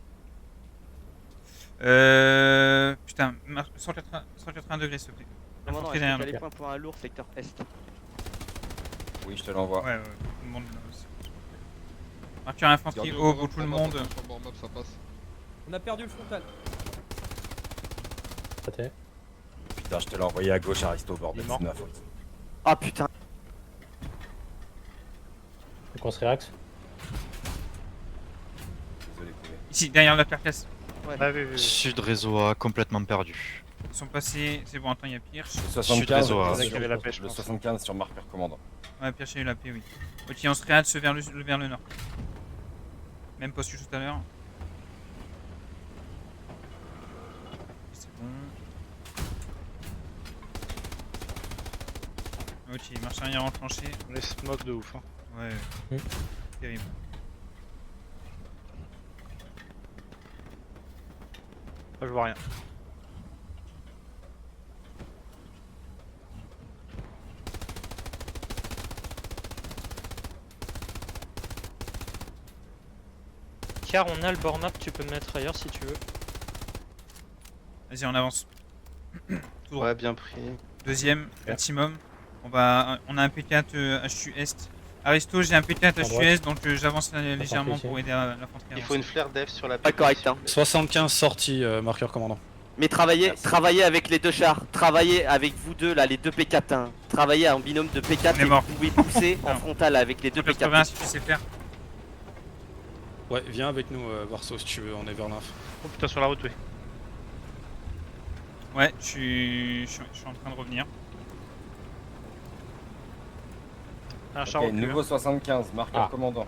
Putain, 180 degrés s'il te plaît. Commandant, Infanterie est-ce que derrière tu as nous. les points pour un lourd secteur Est? Oui, je te l'envoie. Ouais, tout le monde là aussi. Marqueur infanterie haut pour tout le monde. Ça passe. On a perdu le frontal. Raté. Putain, je te l'ai envoyé à gauche, Aristo, bordel. Il est mort. C'est ma faute. Ah putain. Donc on se réaxe. Désolé, poulet. Ici, derrière la carcasse. Ouais, oui. Sud réseau A complètement perdu. Ils sont passés. C'est bon, attends, il y a Pierre. Le 75, réseau A. C'est qu'il y avait la pêche, je le pense. 75 sur marqueur commandant. Ouais, Pierre, j'ai eu la paix, oui. Ok, on se réaxe vers le nord. Même postu tout à l'heure. C'est bon. Ok, marche arrière enclenché. On est smoke de ouf. Hein. Ouais, terrible. Moi, je vois rien. Car on a le born up, tu peux me mettre ailleurs si tu veux. Vas-y, on avance. Tout droit. Ouais, bien pris. Deuxième, maximum. On a un P4 HU Est. Aristo, j'ai un P4 HU Est, donc j'avance légèrement pour aider l'infanterie. Il faut une flare def sur la Pas correct, hein. 75 sorties, marqueur commandant. Mais travaillez avec les deux chars. Travaillez avec vous deux, là, les deux P4. Hein. Travaillez en binôme de P4 On est et mort. vous pouvez pousser en frontal avec les deux 80 P4. si tu sais faire. Ouais, viens avec nous, Varso, si tu veux, on est vers l'inf. Oh putain, sur la route, oui. Ouais, je suis en train de revenir. Un char Ok, au cul. nouveau 75, marqueur Ah. commandant.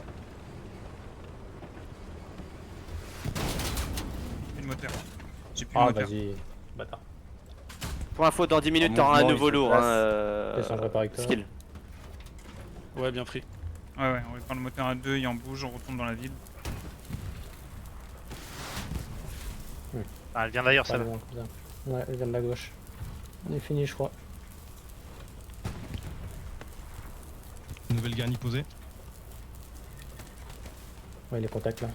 Plus de moteur. J'ai plus de Ah, moteur. vas-y. Bâtard. Pour info, dans 10 minutes, En t'auras un mouvement, nouveau il se lourd. place. Hein, Descends, je répare avec toi. skill. Ouais, bien pris. Ouais, on va prendre le moteur à 2 et on bouge, on retourne dans la ville. Ah, elle vient d'ailleurs, Pas celle-là. loin, cousin. Ouais, elle vient de la gauche. On est fini, je crois. Nouvelle garnie posée. Ouais, les contacts là.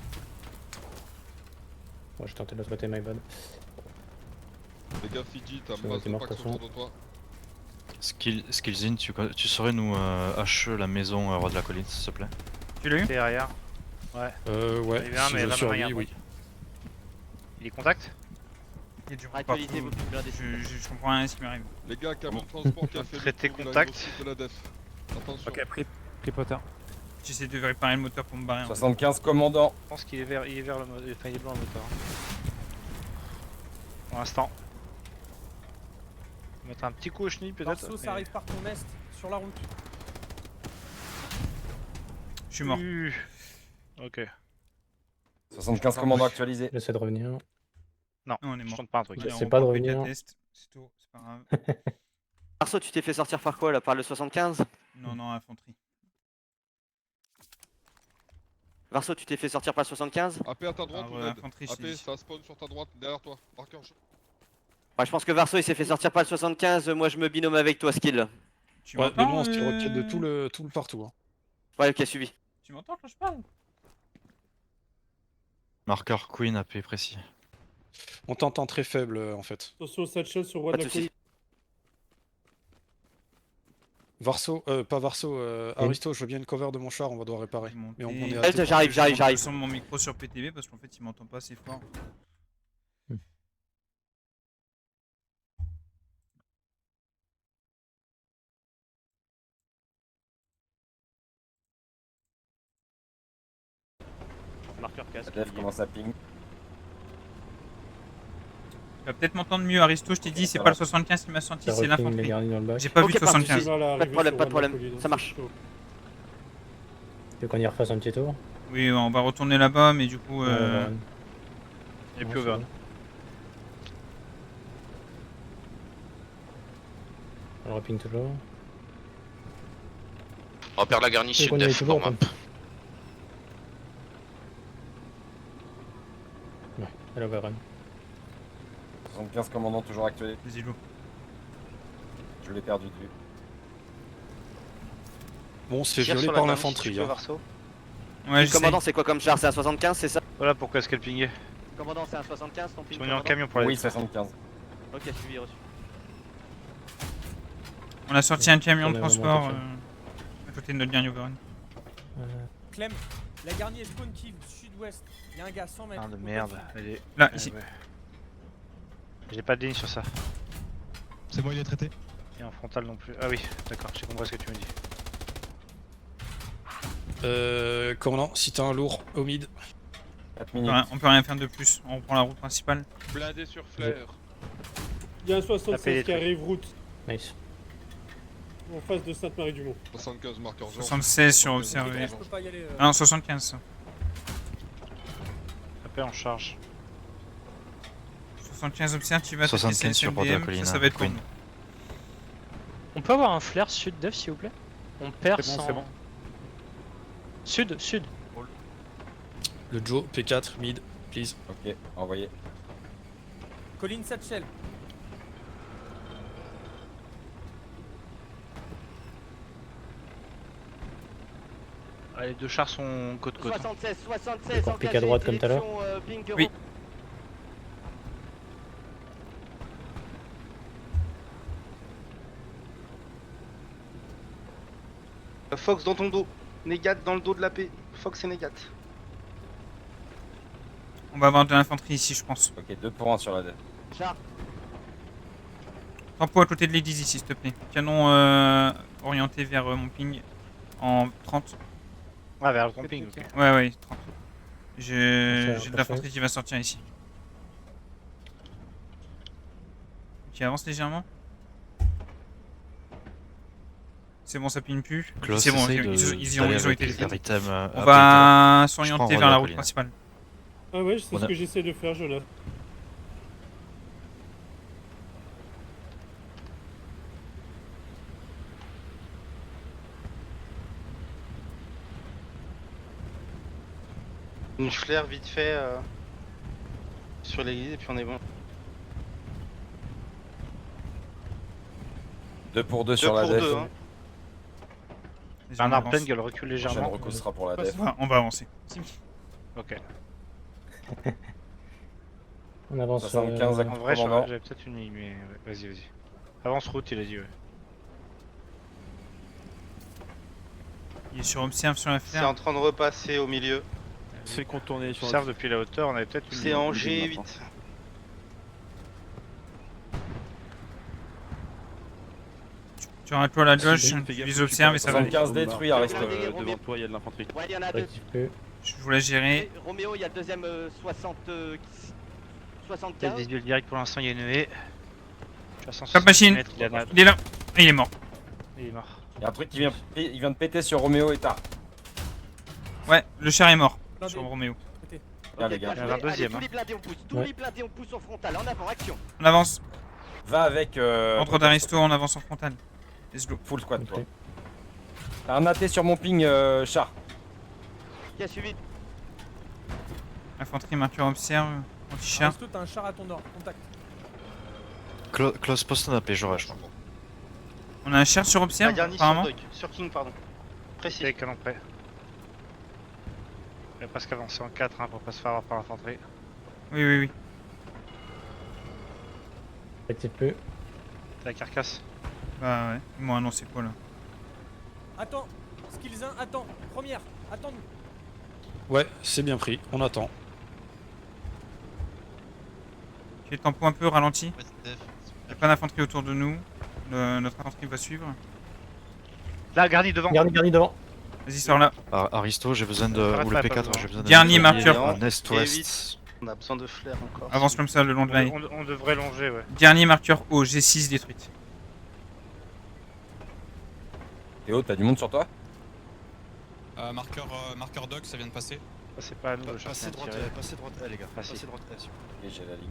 Ouais, j'ai tenté de l'autre côté, my bad. Les gars, Fiji, t'as Ça une va, masse t'es de mort, packs de toute façon. autour de toi. Skillzin, tu saurais nous HE la maison roi de la colline, s'il te plaît? Tu l'as eu? Derrière. Ouais. Ouais, Il vient, si mais je vraiment survis, rien. oui. Il est contact? Il y a du Actualité, partout. vos blindés. Je comprends rien à ce qui m'arrive. Les gars, camion de transport qui a fait le Traité tour de la contact. grosse de la def. Attention. Pris potter. J'essaie de réparer le moteur pour me barrer. 75 commandant. Je pense qu'il est vert, il est vert le moteur. Enfin, il est blanc le moteur. Pour l'instant. On va mettre un petit coup au chenille peut-être. Varso, ça arrive par ton est, sur la route. Je suis mort. Ok. 75 commandant actualisé. J'essaie de revenir. Non, on est je mort. tente pas un truc. Allez, on C'est pas de reprend le revenir. P4 test, c'est tout, c'est pas grave. Arso, tu t'es fait sortir par quoi là? Par le 75? Non, infanterie. Varso, tu t'es fait sortir par le 75? AP à ta droite Ah, ou ouais, ned? infanterie, je AP, t'ai dit. ça spawn sur ta droite, derrière toi. Marqueur. Ouais, je pense que Varso il s'est fait sortir par le 75. Moi je me binôme avec toi, skill. Tu Ouais, mais m'entends bon, on se tire roquette de tout le partout. Hein. Ouais, ok, suivi. Tu m'entends quand je parle? Marqueur Queen AP précis. On t'entend très faible en fait. Attention au satchel sur roi Pas de de la soucis. colline. Varso, pas Varso, Aristo, je veux bien une cover de mon char, on va devoir réparer. Mais on est à Elle, deux. j'arrive. Je sens mon micro sur PTV parce qu'en fait il m'entend pas assez fort. Marqueur casque. La def commence à ping. Tu vas peut-être m'entendre mieux, Aristo. Je t'ai dit, c'est pas le 75 qui m'a senti, Ça c'est reping les l'infanterie. garnis dans le bac. J'ai pas vu Ok, de pas de 75. soucis. Pas de problème, pas de problème. Ça marche. Tu veux qu'on y refasse un petit tour? Oui, on va retourner là-bas, mais du coup. Et puis over. On reping toujours. On repère la garnie Tu veux sud qu'on y aille def toujours pour ou map. pas? Ouais, elle overrun. 75 commandant toujours actuel. Vas-y, Lou. Je l'ai perdu de vue. Bon, on se fait Tire violer sur la par garnie, l'infanterie. si tu peux, Hein. Varso. Ouais, Le commandant, c'est quoi comme char? C'est un 75, c'est ça? Voilà pourquoi est-ce qu'elle pingait. Commandant, c'est un 75 ton ping? Ils sont venus en camion pour la Oui, détruire. 75. Ok, suivi, reçu. On a sorti un camion On de est transport vraiment à côté de notre dernier overrun. Clem, la garnie est spawn kill sud-ouest. Il y a un gars 100 mètres. Ah de merde. Elle est... Là, ici. Ouais. J'ai pas de ligne sur ça. C'est bon, il est traité. Et en frontal non plus. Ah oui, d'accord, j'ai compris ce que tu me dis. Commandant, si t'as un lourd au mid. 4 On minutes. peut rien faire de plus. On reprend la route principale. Blindé sur flair. Il y a un 76 qui arrive route Nice. en face de Sainte-Marie-du-Mont. 75 marqueur 76 sur observé. Je peux pas y aller. Ah non, 75 ça. Après on charge. 75 observe, tu vas 75 sur bord de la colline, ça va être pour Queen. nous. On peut avoir un flair sud def s'il vous plaît? On perd C'est bon, sans... c'est bon. Sud, sud. Le Joe, P4, mid, please. Ok, envoyé. Colline Satchel. Ah, les deux chars sont côte-côte. 76, 76, D'accord, pique à droite comme tout à l'heure. Oui. Fox dans ton dos. Négat dans le dos de la paix. Fox et Négat. On va avoir de l'infanterie ici, je pense. Ok, 2 pour 1 sur la def. Char. Tempo à côté de l'église ici, s'il te plaît. Canon orienté vers mon ping en 30. Ah, vers le camping, ok. Ouais, 30. J'ai Parfait, de l'infanterie qui va sortir ici. Qui avance légèrement. C'est bon, ça ping plus. Klaus, C'est bon, essaye ils ont été les détruits. items, On va Je s'orienter prends vers la la route colline. principale. Ah ouais, c'est On ce a- que j'essaie de faire, Jonathan. Une flair vite fait sur l'église et puis on est bon. 2 pour 2 2 sur la pour def. 2, hein. Vas-y, on Un avance. Arpen, elle recule Prochaine légèrement. reco sera pour la def. On va avancer. Ok. On avance. 75 En vrai, commandant. j'avais peut-être une ligne, mais vas-y, vas-y. Avance route, il a dit, ouais. Il est sur observe sur la C'est flair. en train de repasser au milieu. C'est contourné sur Observe depuis la hauteur, on avait peut-être une C'est ligne. en G8. Tu auras toi à la gauche, Fais tu gaffe, vises tu observe et ça va aller. 75 détruits, Aristo. Devant toi, il y a de l'infanterie. Ouais, il y en a Un deux. petit peu. Je vous la gérer. Roméo, il y a le deuxième 75. Visuel direct pour l'instant, il y a une haie. Je suis à 160 Top machine. mètres, il y en a- Il est là. Et il est mort. Il est mort. Il y a un truc qui vient, il vient de péter sur Roméo et Tar. Ouais, le char est mort. Blindé. Sur Roméo. Bien, les gars. Il y en a un deuxième, Tous les blindés on pousse, tous Ouais. les blindés on pousse en frontal, en avant, action. On avance. Va avec. Ordre d'Aristo, on avance en frontal. Let's go. Full squad, toi. Ok. T'as un AT sur mon ping, char. Qui a suivi? Infanterie, marqueur observe. Anti-char. Aristo, t'as un char à ton nord. Contact. Close post un AP, j'aurais, je crois. On a un char sur La observe, garnie sur apparemment. Dog, sur King, pardon. Précis. C'est canon prêt. Il va presque avancer en 4 hein, pour pas se faire avoir par l'infanterie. Oui. Un petit peu. T'as la carcasse. Bah ouais. Ils m'ont annoncé quoi là? Attends. Skills 1, attends. Première. Attends-nous. Ouais, c'est bien pris, on attend. Ok, tempo un peu ralenti. Y'a pas d'infanterie autour de nous. Notre infanterie va suivre. Là, garni devant. Garni devant. Vas-y, sors là. Aristo, j'ai besoin de. Ou le P4, j'ai besoin de. Dernier marqueur. En est-ouest. On a besoin de flair encore. Avance comme ça le long de la ligne. On devrait longer, ouais. Dernier marqueur haut, G6 détruite. Théo, t'as du monde sur toi? Marqueur Doc, ça vient de passer. C'est pas à nous, Passez droite, les gars. Passez droite. Ok, j'ai la ligne.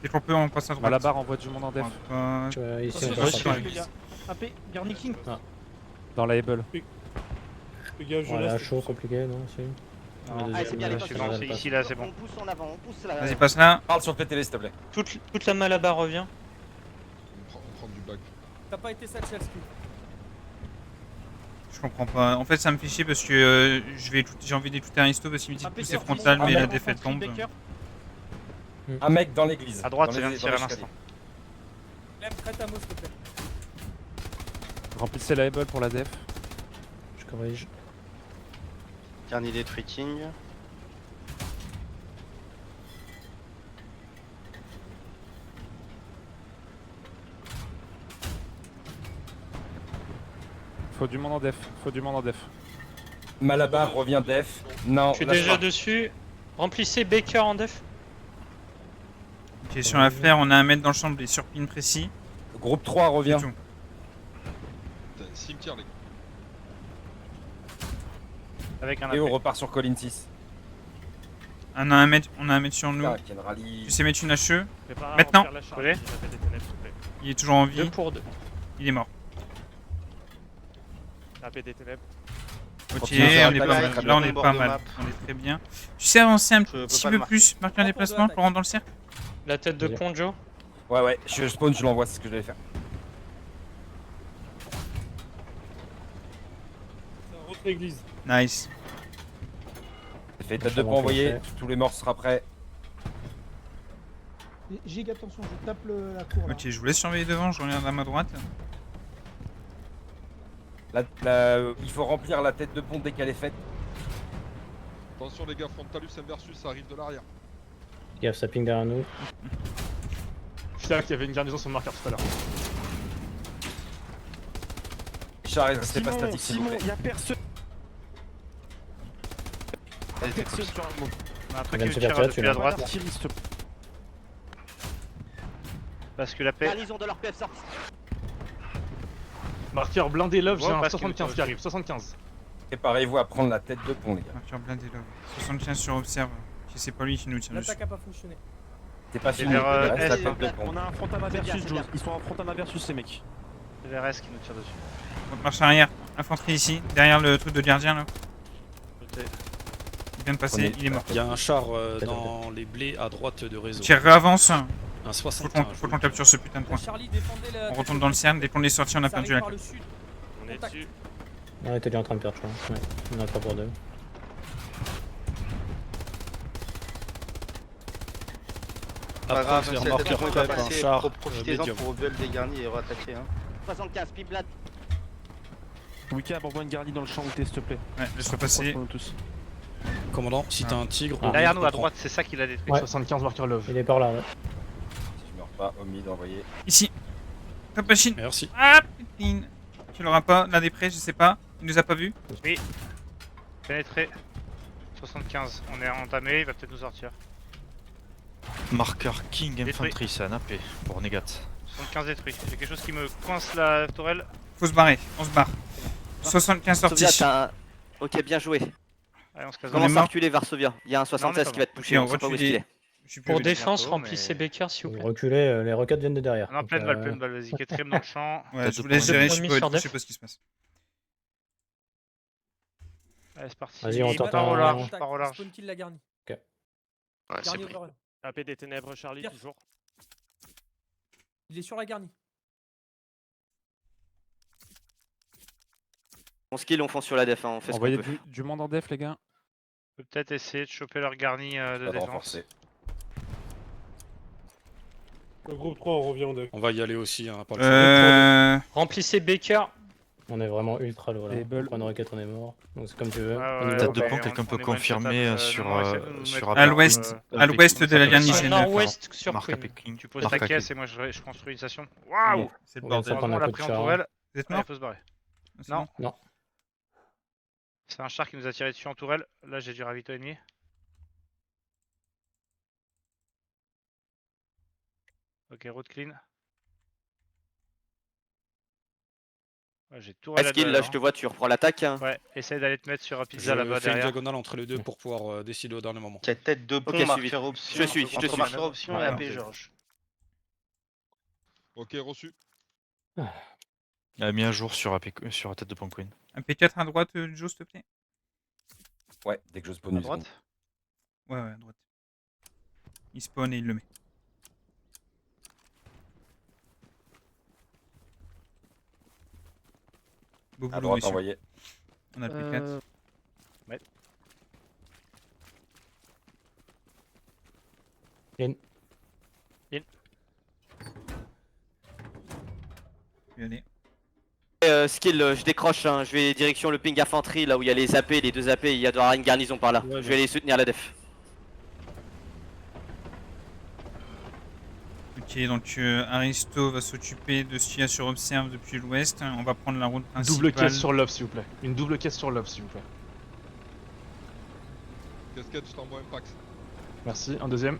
Dès qu'on peut, on passe à droite. Malabar envoie du monde en def. Ici, on Attention, passe. les gars. AP, Garni King. Ah. Dans la Able. Les gars, je Voilà, laisse. chaud, compliqué, non si. c'est bien les C'est bon, c'est ici, là, c'est bon. On pousse en avant, on pousse là. Vas-y, passe là. Parle sur le PTV, s'il te plaît. Toute la Malabar revient. On prend du bac. T'as pas été Satchelski. Je comprends pas. En fait, ça me fait chier parce que j'ai envie d'écouter Aristo parce qu'il me dit de pousser frontal, mais la défaite tombe. Un mec dans l'église. À droite, dans ça vient de les- tirer dans à l'escalier. l'instant. Lève, prête à mot, s'il te plaît. Remplissez la Able pour la def. Je corrige. Garni détruiting. Faut du monde en def. Faut du monde en def. Malabar revient def. Non, Je suis lâche déjà pas. dessus. Remplissez Baker en def. Ok, sur la flair, on a un mètre dans le champ, blé sur pin précis. Groupe 3 revient. C'est tout. Cimetière, les gars. Avec un Théo AP. repart sur colline 6. On a un mètre sur nous. Ah, Ken rally. Tu sais mettre une HE. Prépare à Maintenant. remplir la charge, Collé. si j'appelle des ténèbres, s'il te plaît. Il est toujours en 2 vie. pour 2. Il est mort. AP des ténèbres. Ok, Continue, on ça est va pas pas mal. mal. Là, on est Bord pas de mal. map. On est très bien. Tu sais avancer un peux petit pas peu le plus, marquer un déplacement pour rentrer dans le cercle. La tête de pont, Joe. Ouais, je spawn, je l'envoie, c'est ce que je vais faire. Rentre l'église. Nice. C'est fait, tête de pont envoyée, tous les morts sera prêt. Gig, attention, je tape la cour. Ok, je vous laisse surveiller devant, je regarde à ma droite. Il faut remplir la tête de pont dès qu'elle est faite. Attention, les gars, Frontalus Inversus, ça arrive de l'arrière. Gaffe, ça ping derrière nous. Putain, qu'il y avait une garnison sur le marqueur tout à l'heure. Char, restez pas statique, s'il vous plaît. y'a personne. Elle était cool. On a un truc Viens qui de nous se faire tire tirer depuis dessus, la là. droite. Parce que la paix. Ils ont de leur PF sorti. Marqueur blindé love, j'ai Ouais, un parce que 75 toi qui arrive. 75. Préparez-vous à prendre la tête de pont, les gars. Marqueur blindé là. 75 sur observe. Si c'est pas lui qui nous tire dessus. L'attaque a pas fonctionné. C'est pas C'est fini, vers, il reste la S. tête de pont. On a un Frontama C'est bien, versus, c'est Joe. bien. Ils sont en Frontama versus, les mecs. C'est vers S qui nous tire dessus. On marche arrière. Infanterie ici, derrière le truc de gardien là. Il vient de passer, Prenez- il est mort. Il y a un char dans les blés à droite de réseau. Tire avance. Un Faut 75. qu'on capture ce putain de point. Charlie, défendez la. On retourne dans le cercle, dès qu'on est sorti, on a perdu la par carte. le sud. On est dessus. On était déjà en train de perdre, je crois. Ouais. On a 3 pour 2. Pas grave, Après, c'est marqueur on va faible, un passer, char profitez-en médium. pour build des garnis et re-attaquer. Hein. 75, Piblat. Wicab, envoie une garnie dans le champ où t'es, s'il te plaît. Ouais, laisse-le passer. Commandant, si t'as un tigre. ou Derrière un nous à écran. droite, c'est ça qui l'a détruit. Ouais. 75 marqueur love. Il est par là, ouais. Si je meurs pas, Omid envoyé. Ici. Top machine. Merci. Ah putain. Tu l'auras pas, l'un des près, je sais pas. Il nous a pas vu. Oui. Pénétré. 75. On est entamé, il va peut-être nous sortir. Marqueur King Détruit. Infantry, c'est un AP pour Negat. 75 détruit. J'ai quelque chose qui me coince la tourelle. Faut se barrer, on se barre. 75 sorties. Varsovia, Ok, bien joué. Allez, on se casse. On est Commence à mort. reculer, Varsovia. Il y a un 76 qui va te toucher, Ok, on sait pas où est-ce qu'il est. Je suis plus Pour vite. défense, bientôt, remplissez mais- Baker, s'il vous plaît. Reculer, les roquettes viennent de derrière. On est en Donc, pleine balle, vas-y. Quatrième dans le champ. Ouais, Tête je de vous laisse pont. gérer, Deux je premiers sur sais def. pas ce qui se passe. Allez, c'est parti. Vas-y, on Part au t'entend. large, part au large. Spawn kill la garnie. Ouais, c'est Garnie pris. overrun. AP des ténèbres, Charlie, Pierre. toujours. Il est sur la garnie. On skill, on fonce sur la def, hein, on fait ce qu'on Envoyez peut. du monde en def, les gars. On peut peut-être essayer de choper leur garni de Pas de défense. renforcer. Le groupe 3, on revient en def. On va y aller aussi, hein, pas le choix. Remplissez Baker. On est vraiment ultra low là. Les bulles. On prend une roquette, on est mort. Donc c'est comme tu veux. Ouais, On y ouais, va Tête ou de pas pont, quelqu'un peut on est confirmer one shot, sur non, essaie de nous sur mettre À Marc, l'ouest, à l'ouest de la garnie, c'est le def. Nord-ouest sur Marque Queen. AP King. Tu poses Marque ta AP. caisse et moi je construis une station. Waouh! C'est le On vient de bordel. prendre un On l'a coup de pris en char. tourelle. Vous êtes Allez, mort faut se barrer. C'est Non. bon. C'est un char qui nous a tiré dessus en tourelle. Là, j'ai du ravito ennemi. Ok, route clean. Ouais, j'ai tout Skill, là je te vois, tu reprends l'attaque. Ouais, essaye d'aller te mettre sur pizza Je là-bas fais une derrière. diagonale entre les deux pour pouvoir décider au dernier moment. Quelle tête de pont, Ok, marqueur option. Je suis, Entre marqueur option et Ouais, AP ok. Georges. Ok, reçu. Elle a mis à jour sur, sur la tête de Pont Queen. Un P4 à droite, Joe, s'il te plaît. Ouais, dès que je spawn À une droite. seconde. Ouais, à droite. Il spawn et il le met. Beau À boulot, droite messieurs. envoyé. On a le P4. Ouais. In. Puis allez. Skill, je décroche, hein. Je vais direction le ping infanterie, là où il y a les AP, les 2 AP, il y a doit y avoir une garnison par là. Ouais, je vais aller soutenir la def. Ok, donc Aristo va s'occuper de ce qu'il y a sur Observe depuis l'ouest. On va prendre la route principale. Double caisse sur l'off, s'il vous plaît. Une double caisse sur l'off, s'il vous plaît. Casquette, je t'envoie un pax. Merci. Un deuxième.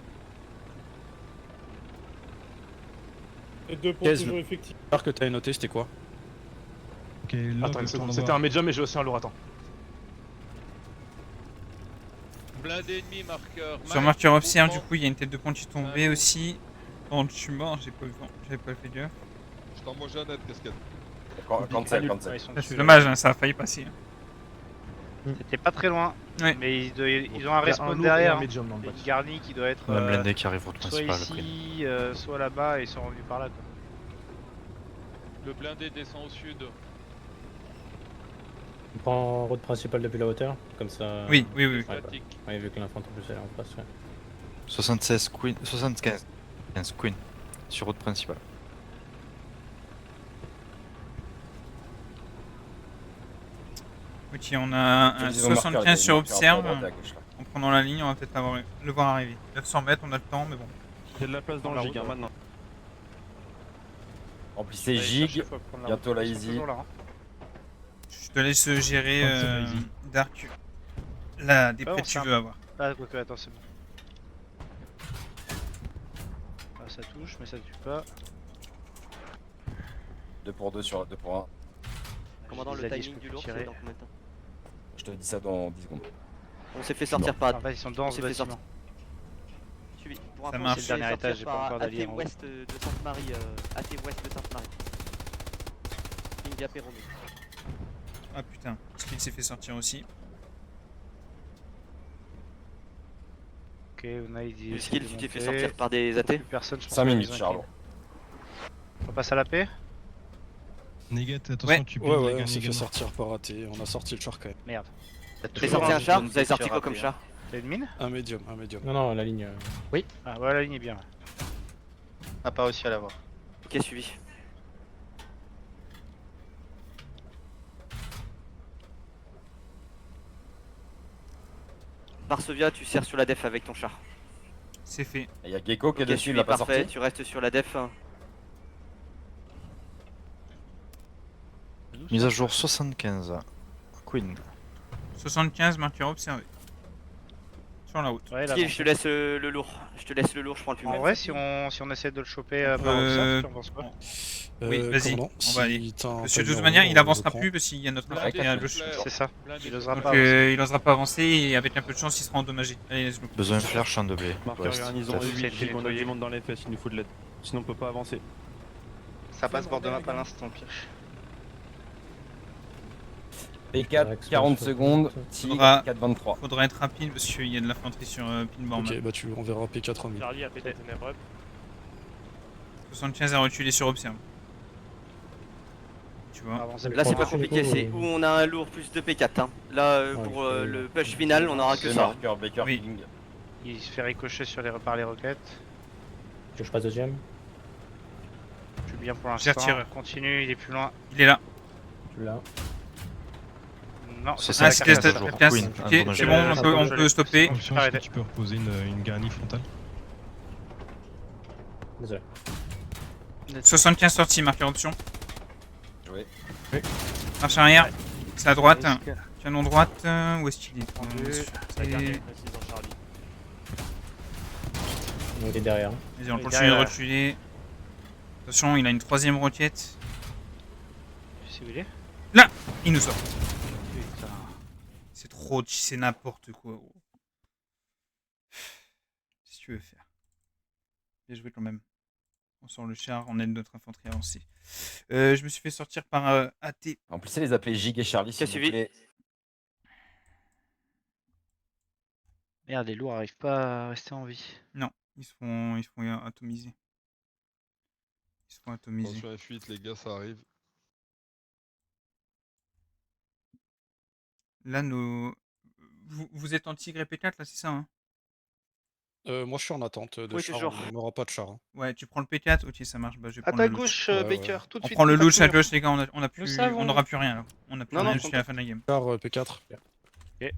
Et deux pour toujours effectifs. J'espère que t'avais noté, c'était quoi? Ok, là, Attends une seconde. C'était un médium et j'ai aussi un lourd. Attends. Blindé ennemi, marqueur. Sur marqueur Observe, du coup, il y a une tête de pont qui est tombée aussi. Oh, je suis mort, j'avais pas fait gaffe. Je t'envoie Jeannette, casquette. Cancel. C'est dommage, hein, ça a failli passer. C'était pas très loin. Ouais. Mais ils ont un Il y a respawn lourd et derrière. un médium dans le Une bac. garnie qui doit être On a un blindé qui arrive route soit principale. ici, soit là-bas, et ils sont revenus par là. Quoi. Le blindé descend au sud. On prend route principale depuis la hauteur, comme ça. Oui. Ouais, ouais, vu que l'infanterie plus elle est en face. Ouais. 76 Queen. 75 Queen. Sur route principale. Ok, on a un Ils ont marqué, 75 il y a sur une marqueur Observe. à droite et à gauche, là. En prenant la ligne, on va peut-être le voir arriver. 900 mètres, on a le temps, mais bon. Il y a de la place dans le giga maintenant. Remplissez Gig. Bientôt la Easy. Je te laisse gérer Dark. Là, des prêts que tu veux avoir. Ah, ok, attends, c'est bon. Ah, ça touche, mais ça tue pas. 2 pour 2 sur 2 pour 1. Commandant, le timing du lourd, c'est dans combien de temps? Je te dis ça dans 10 secondes. On s'est fait sortir par. En fait, ils sont dans ce bâtiment. Suivi. Pour Ça info, marche. on s'est C'est le dernier fait étage, j'ai sortir pas encore par d'alliés AT en haut. ouest de Sainte-Marie. AT ouest de Sainte-Marie. Ping AP Romeo. Ah putain, Skill s'est fait sortir aussi. Ok, on a Easy. Skill, tu t'es fait sortir par des AT? Personne, je pense. 5 minutes, Charlot. On passe à la paix? Négat, attention, Ouais. tu Ouais, piques la ouais, on garni s'est fait également. sortir par raté. On a sorti le char quand même. Merde. Vous avez sorti un char? Vous avez sorti quoi comme char? T'as une mine? Un médium. Non, non, la ligne. Oui. Ah, ouais, la ligne est bien. On n'a pas réussi à l'avoir. Ok, suivi. Varsovia, tu sers sur la def avec ton char. C'est fait. Il y a Gecko qui est Ok, dessus, il suivi, l'a pas parfait. sorti. Tu restes sur la def. Mise à jour 75. Queen. 75, marqueur observé. Sur la route. Ouais, là, Skill, je te laisse le lourd. Je te laisse le lourd, je prends le plus En mal. vrai, si on essaie de le choper par observe, tu en penses quoi? Oui, vas-y, commandant, on va aller. si t'as un Parce que de pavillon toute manière, rouge, il on avancera le prend. plus parce qu'il y a notre Ouais, infantry à gauche. C'est ça. Il osera Donc pas avancer. il osera pas avancer et avec un peu de chance, il sera endommagé. Allez, let's go. Besoin de flair, champ de blé. Marqueur Ouest, garnison test. E8, on a du monde dans les fesses, il nous faut de l'aide. Sinon on peut pas avancer. Ça passe bord de map à l'instant, Pirch. P4, 40 secondes. Tigre, Faudra- 4-23. Faudra être rapide parce qu'il y a de l'infanterie sur Pinborn. Ok, bah tu enverras P4 en mille. Charlie a pété les ténèbres. 75 à reculer sur Observe. Tu vois. Là, c'est pas compliqué. C'est où on a un lourd plus 2 P4. Hein. Là, pour le push final, on aura que C'est ça. marqueur Baker Oui. King. Il se fait ricocher par les roquettes. Que je passe deuxième. Je suis bien pour J'ai l'instant. retiré. Continue, il est plus loin. Il est là. Là. Non, C'est Ah, ça, c'est c'est casse, toujours casse. Queen, Ok, endommagé. c'est bon, on peut stopper. Option, est-ce que tu peux reposer une garnie frontale? Désolé. 75 sorties, marqueur option. Joué. Marche arrière. C'est à droite. Canon droite, où est-ce qu'il est La dernière précise en Charlie. Il est derrière. Vas-y, on continue de reculer. Attention, il a une 3ème roquette. Je sais où il est. Là, il nous sort. Putain. C'est trop, c'est n'importe quoi. Gros. Qu'est-ce que tu veux faire? Bien joué quand même. On sort le char, on aide notre infanterie avancée. Je me suis fait sortir par AT. Remplissez les AP Gig et Charlie, s'il vous plaît. Merde, les lourds arrivent pas à rester en vie. Non, ils se font atomiser. Ils se font atomiser. Attention F8, les gars, ça arrive. Là, vous êtes en tigre et P4 là, c'est ça hein? Moi je suis en attente de Oui, char, toujours. on n'aura pas de char. Hein. Ouais, tu prends le P4, ok ça marche, bah je vais À prendre ta le loot. gauche, Baker, tout de On suite. prend le pas loot à courir. gauche les gars, on n'aura plus rien là. On n'a plus rien jusqu'à la fin de la game. Char P4. Ok.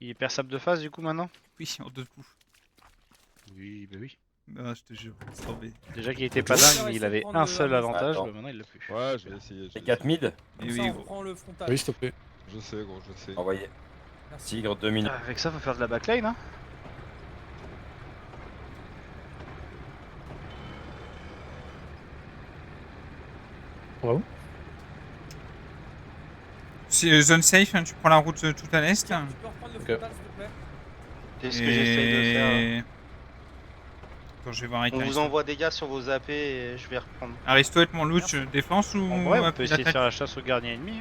Il est perçable de face du coup maintenant? Oui, en 2 coups. Oui, bah oui. Ah, je te jure, c'est tombé. Déjà qu'il était pas dingue, mais il avait un seul avantage, bah maintenant il l'a plus. Ouais, je vais essayer. Les 4 mid. Et Comme oui, ça, on gros. prend le frontal. Oui, s'il te plaît. Je sais, gros, je sais. Envoyé. Merci. Tigre 2 minutes. Avec ça, faut faire de la backline, hein. Ouais. C'est zone safe, hein, tu prends la route tout à l'est. Tu peux reprendre le frontal, s'il te plaît? C'est ce que j'essaye de faire. Attends, je vais voir avec On vous Aristo. envoie des gars sur vos AP et je vais reprendre. Aristo, avec mon loot, défense ou En vrai, on peut appui essayer de d'attaque? faire la chasse au gardien ennemi.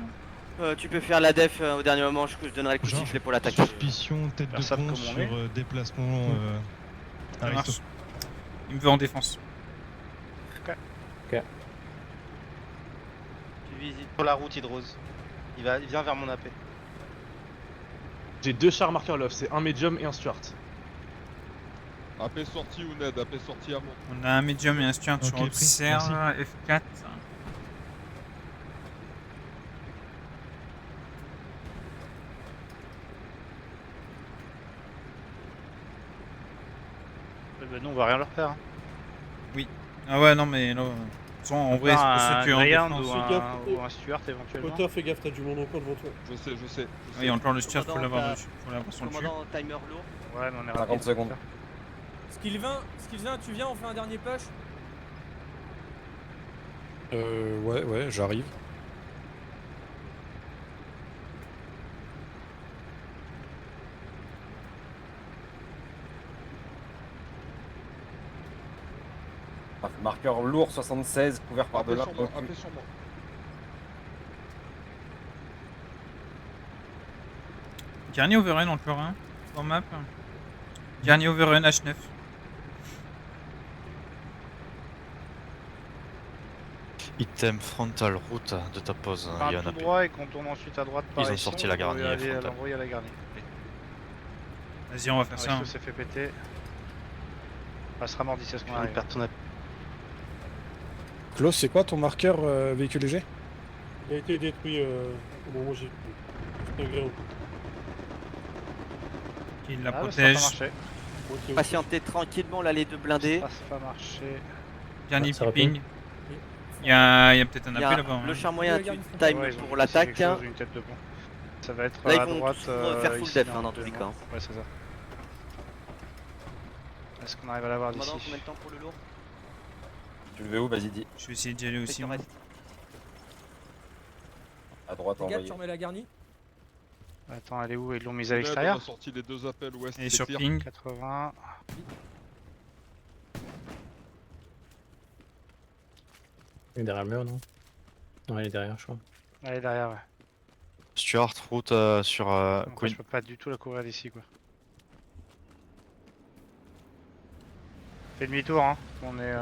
Hein. Tu peux faire la def au dernier moment, je donnerai le coup de sifflet pour l'attaque. Suspicion, tête de Personne pont comme on sur déplacement. Ça Aristo. marche. Il me veut en défense. Tu visites. Sur la route, Hydrose. Il vient vers mon AP. J'ai 2 chars marqueurs love, c'est un medium et un Stuart. AP sorti ou Ned, AP sorti à moi. On a un medium et un Stuart Ok, sur pris, Observe, F4. Bah nous, on va rien leur faire. Hein. Ah ouais, non, mais là. En vrai, c'est pour ceux qui ont en Ryan défense. ou un Stuart éventuellement. Potter, fais gaffe, t'as du monde encore devant toi. Je sais, je sais. Oui, encore le Stuart, faut Commandant, l'avoir dessus. Faut l'avoir sur le dessus. Commandant, timer lourd. Ouais, mais on est 50 rapide. secondes. Skillvin, tu viens, on fait un dernier push. Ouais, j'arrive. Marqueur lourd 76, couvert par de AP là. sur moi, AP sur moi. Dernier overrun encore un. Dans map. Dernier overrun H9. Item frontal route de ta pause, il y Enfin, en tout a plus. droit et qu'on tourne ensuite à droite par Ils ont ici, sorti on la peut garnie aller à frontale. l'envoyer à la garnie. Vas-y, on va faire ça. Aristo s'est fait péter. On sera mort d'ici à ce qu'on Je viens de arrive. perdre ton AP. Klaus, c'est quoi ton marqueur véhicule léger? Il a été détruit au moment où j'ai. C'est un gréau. Il la Ah, ouais, ça protège. va pas marcher. Ok, Patientez tranquillement, là, les deux blindés. Ça va pas marcher. Dernier ça peeping. rapide. Il y a peut-être un Il y a AP là-bas. le hein. char moyen, Ouais, tu garde une time Ouais, ils ont pour fait l'attaque. quelque chose, une tête de pont. Ça va être Là, ils à vont droite. tous faire full ici, def, là, hein, dans tous les cas. Ouais, c'est ça. Est-ce qu'on arrive à l'avoir Commandant, d'ici? combien de temps pour le lourd? Tu le veux où? Vas-y, dis. Je vais essayer d'y aller aussi. Secteur moi. est. À droite, Regarde, envoyé. tu remets la garnie. Attends, elle est où? Ils l'ont mise à Ned, on l'extérieur? a sorti les 2 appels ouest, Et c'est sur clear. ping. 80. Il est derrière le mur, non? Non, il est derrière, je crois. Elle est derrière, ouais. Stuart, route sur Donc, Queen. je peux pas du tout la couvrir d'ici, quoi. Fais demi-tour, hein. On est.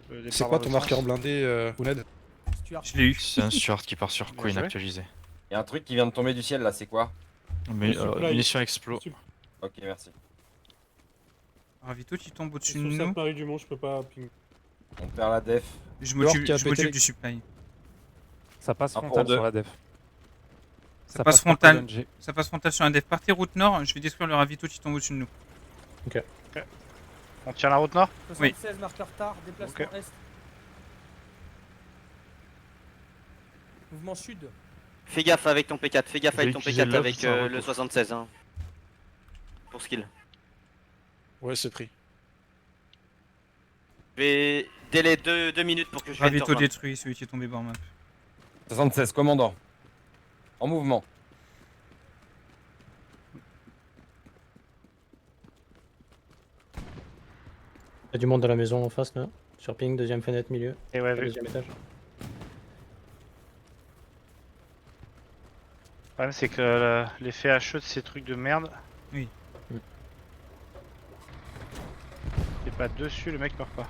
le départ C'est quoi dans ton l'autre marqueur sens. blindé, Ned? Stuart. Je l'ai eu. C'est un Stuart qui part sur Bien Queen joué. actualisé. Il y a un truc qui vient de tomber du ciel là, c'est quoi? Mais, supply. munitions explo. Ok, merci. Ravito, tu tombes C'est au-dessus de sur nous. Sainte-Marie-du-Mont, je peux pas ping. On perd la def. Je Lord m'occupe qui a je pété m'occupe les- du supply. Ça passe Un pour frontal deux. sur la def. Ça passe par frontal. colonne G. Ça passe frontal sur un def. Partez route nord, je vais détruire le ravito qui tombe au-dessus de nous. Ok. On tient la route nord? 76 marqueur tard, déplacement Ok. est. Mouvement sud. Fais gaffe avec ton P4, fais gaffe avec ton utiliser P4 l'œuf, avec ça va, le quoi. 76 hein. Pour skill. Ouais, c'est pris. Je vais délai 2 minutes pour que je vienne te Ravito rejoindre. détruit, celui qui est tombé bord map. 76, commandant. En mouvement. Il y a du monde dans la maison en face là. Sur ping, deuxième fenêtre, milieu. Et ouais, vu. Deuxième étage. Le problème, c'est que l'effet HE de ces trucs de merde. Oui. T'es pas dessus, le mec meurt pas.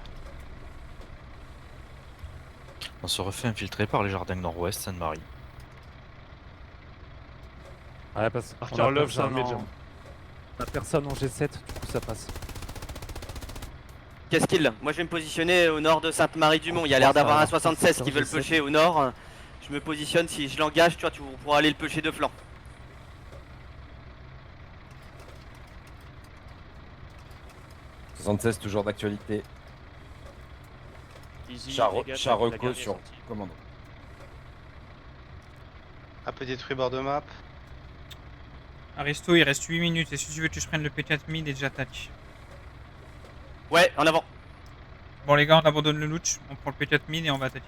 On se refait infiltrer par les jardins nord-ouest, Sainte-Marie. Ouais, parce qu'on Marqueur a love, j'ai un personne médium. on a personne en G7, du coup ça passe. Qu'est-ce qu'il? Moi je vais me positionner au nord de Sainte-Marie-du-Mont. Il y a l'air d'avoir un 76 qui veut le pusher au nord. Je me positionne, si je l'engage, tu vois, tu pourras aller le pusher de flanc. « 76 toujours d'actualité. Easy, Char les gars, Charreco la garde est sur sortie. commandant. Un peu détruit bord de map. Aristo, il reste 8 minutes. Et si tu veux que je prenne le P4 mid et j'attaque. Ouais, en avant. Bon, les gars, on abandonne le loot. On prend le P4 mid et on va attaquer.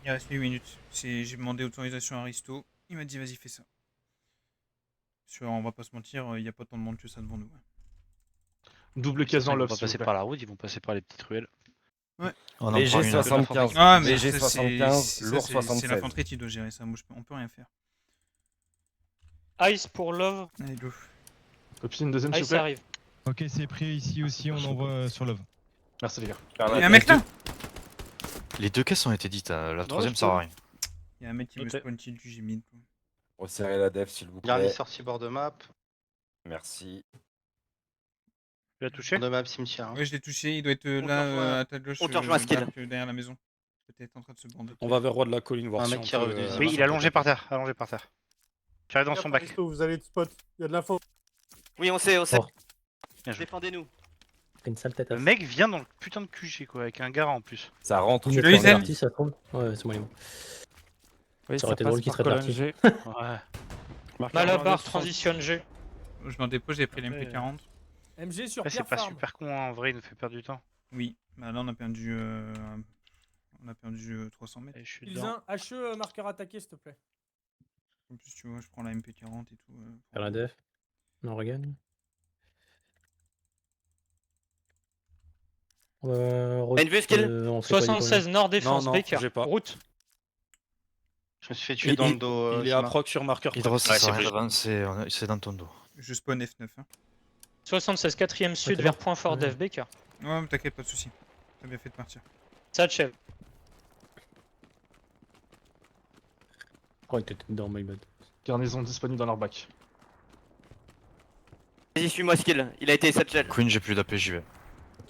Il reste 8 minutes. J'ai demandé autorisation à Aristo. Il m'a dit, vas-y, fais ça. On va pas se mentir, il n'y a pas tant de monde que ça devant nous. Double caisse dans Ils vont l'œuf. pas s'il vous passer plaît. par la route, ils vont passer par les petites ruelles. Ouais. On en Léger prend une. 75, Ah, mais léger ça, 75, lourd c'est 76. l'infanterie qui doit gérer ça. Moi, on peut rien faire. Ice pour Love. Allez, go. Copine, une deuxième s'il vous Ice plaît. arrive. Ok, c'est pris ici aussi, on envoie sur Love. Merci les gars. Il y a un mec là. Les deux caisses ont été dites, la troisième je sert à peux. rien. Il y a un mec qui me Ok. spawn kill du G-mid. Resserrez la def s'il vous Garde plaît. sortie bord de map. Merci. Tu l'as touché? Bord de map cimetière. hein. Ouais, je l'ai touché. Il doit être On te là, rejoint- à ta gauche. on te rejoint, skill. Derrière la maison. Peut-être en train de se bander. On va vers Roi de la Colline voir Un si mec on qui est peut, revenu, Oui, il est allongé par terre, allongé par terre. J'arrive dans son bac. Aristo, vous allez de spot. Il y a de l'info. Oui, on sait, on sait. Oh. Bien joué. Défendez-nous. Une sale tête. Le mec vient dans le putain de QG quoi, avec un gara en plus. Ça rentre. Il Tu est l'as eu, Zen reparti, ça tombe. Ouais, c'est moi les mots. Oui, Ça aurait été drôle qu'il serait parti. G. Ouais. Malabar transitionne G. Je m'en dépose, j'ai pris l'MP40. MG sur Ouais, c'est Pierre pas Farm. super con hein, en vrai, il nous fait perdre du temps. Oui, bah là on a perdu 300 mètres. Et je suis Ils dedans. un HE marqueur attaqué, s'il te plaît. En plus, tu vois, je prends la MP40 et tout. Faire la def. On regagne. Une vue, skill on fait quoi, 76 nord défense, Non, Baker. j'ai pas. Route. Je me suis fait tuer dans le dos. Il est à proc sur marqueur. Hydros, ça Ouais, sert à c'est rien plus- d'avancer, c'est dans ton dos. Je spawn F9. Hein. 76 4ème sud t'es vers bon. point fort Ouais. Def Baker. Ouais, mais t'inquiète, pas de soucis. T'as bien fait de partir. Satchev. Oh, il était dedans, my bad. Garnison disponible dans leur bac. Vas-y, suis-moi, skill. Il a été satchel. Queen, j'ai plus d'AP, j'y vais.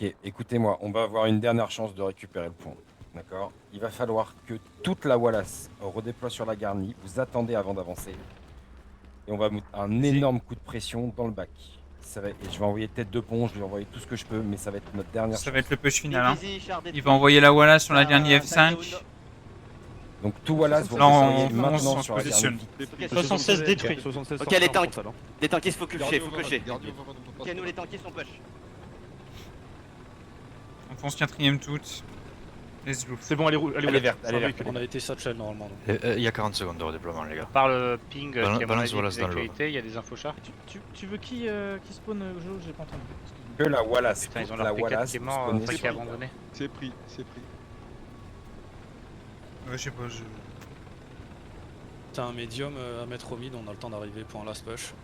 Ok, écoutez-moi, on va avoir une dernière chance de récupérer le point. D'accord? Il va falloir que toute la Wallace redéploie sur la garnie. Vous attendez avant d'avancer. Et on va mettre un énorme coup de pression dans le bac. Ça va... Et je vais envoyer tête de pont, je vais envoyer tout ce que je peux, mais ça va être notre dernière Ça chance. va être le push final. Hein. Easy, char Il va envoyer la Wallace sur la dernière attaquer F5. Donc tout Wallace, vous Là, on envoyez maintenant se sur la positionne. garnie. 76 détruit. Ok, les tanks. Les tankies, faut pusher, faut pusher. Ok, nous les tankies sont push. On fonce 4ème toute. Let's go. C'est bon, allez, allez, Elle est verte, elle est Ça va, verte. On a été satchel normalement. donc. Il y a 40 secondes de redéploiement, les gars. Par le ping qui est à mon Balance avis Wallace plus dans le d'actualité, il y a des infos chars. Tu veux qui spawn, Jo? J'ai pas entendu. Excuse-moi. Que la Wallace, Putain, ils ont toute la leur P4 Wallace, qui est vous mort, spawnez enfin, qui sur est la garnie. abandonné. C'est pris, c'est pris. Ouais, je sais pas, je. T'as un médium à mettre au mid, on a le temps d'arriver pour un last push.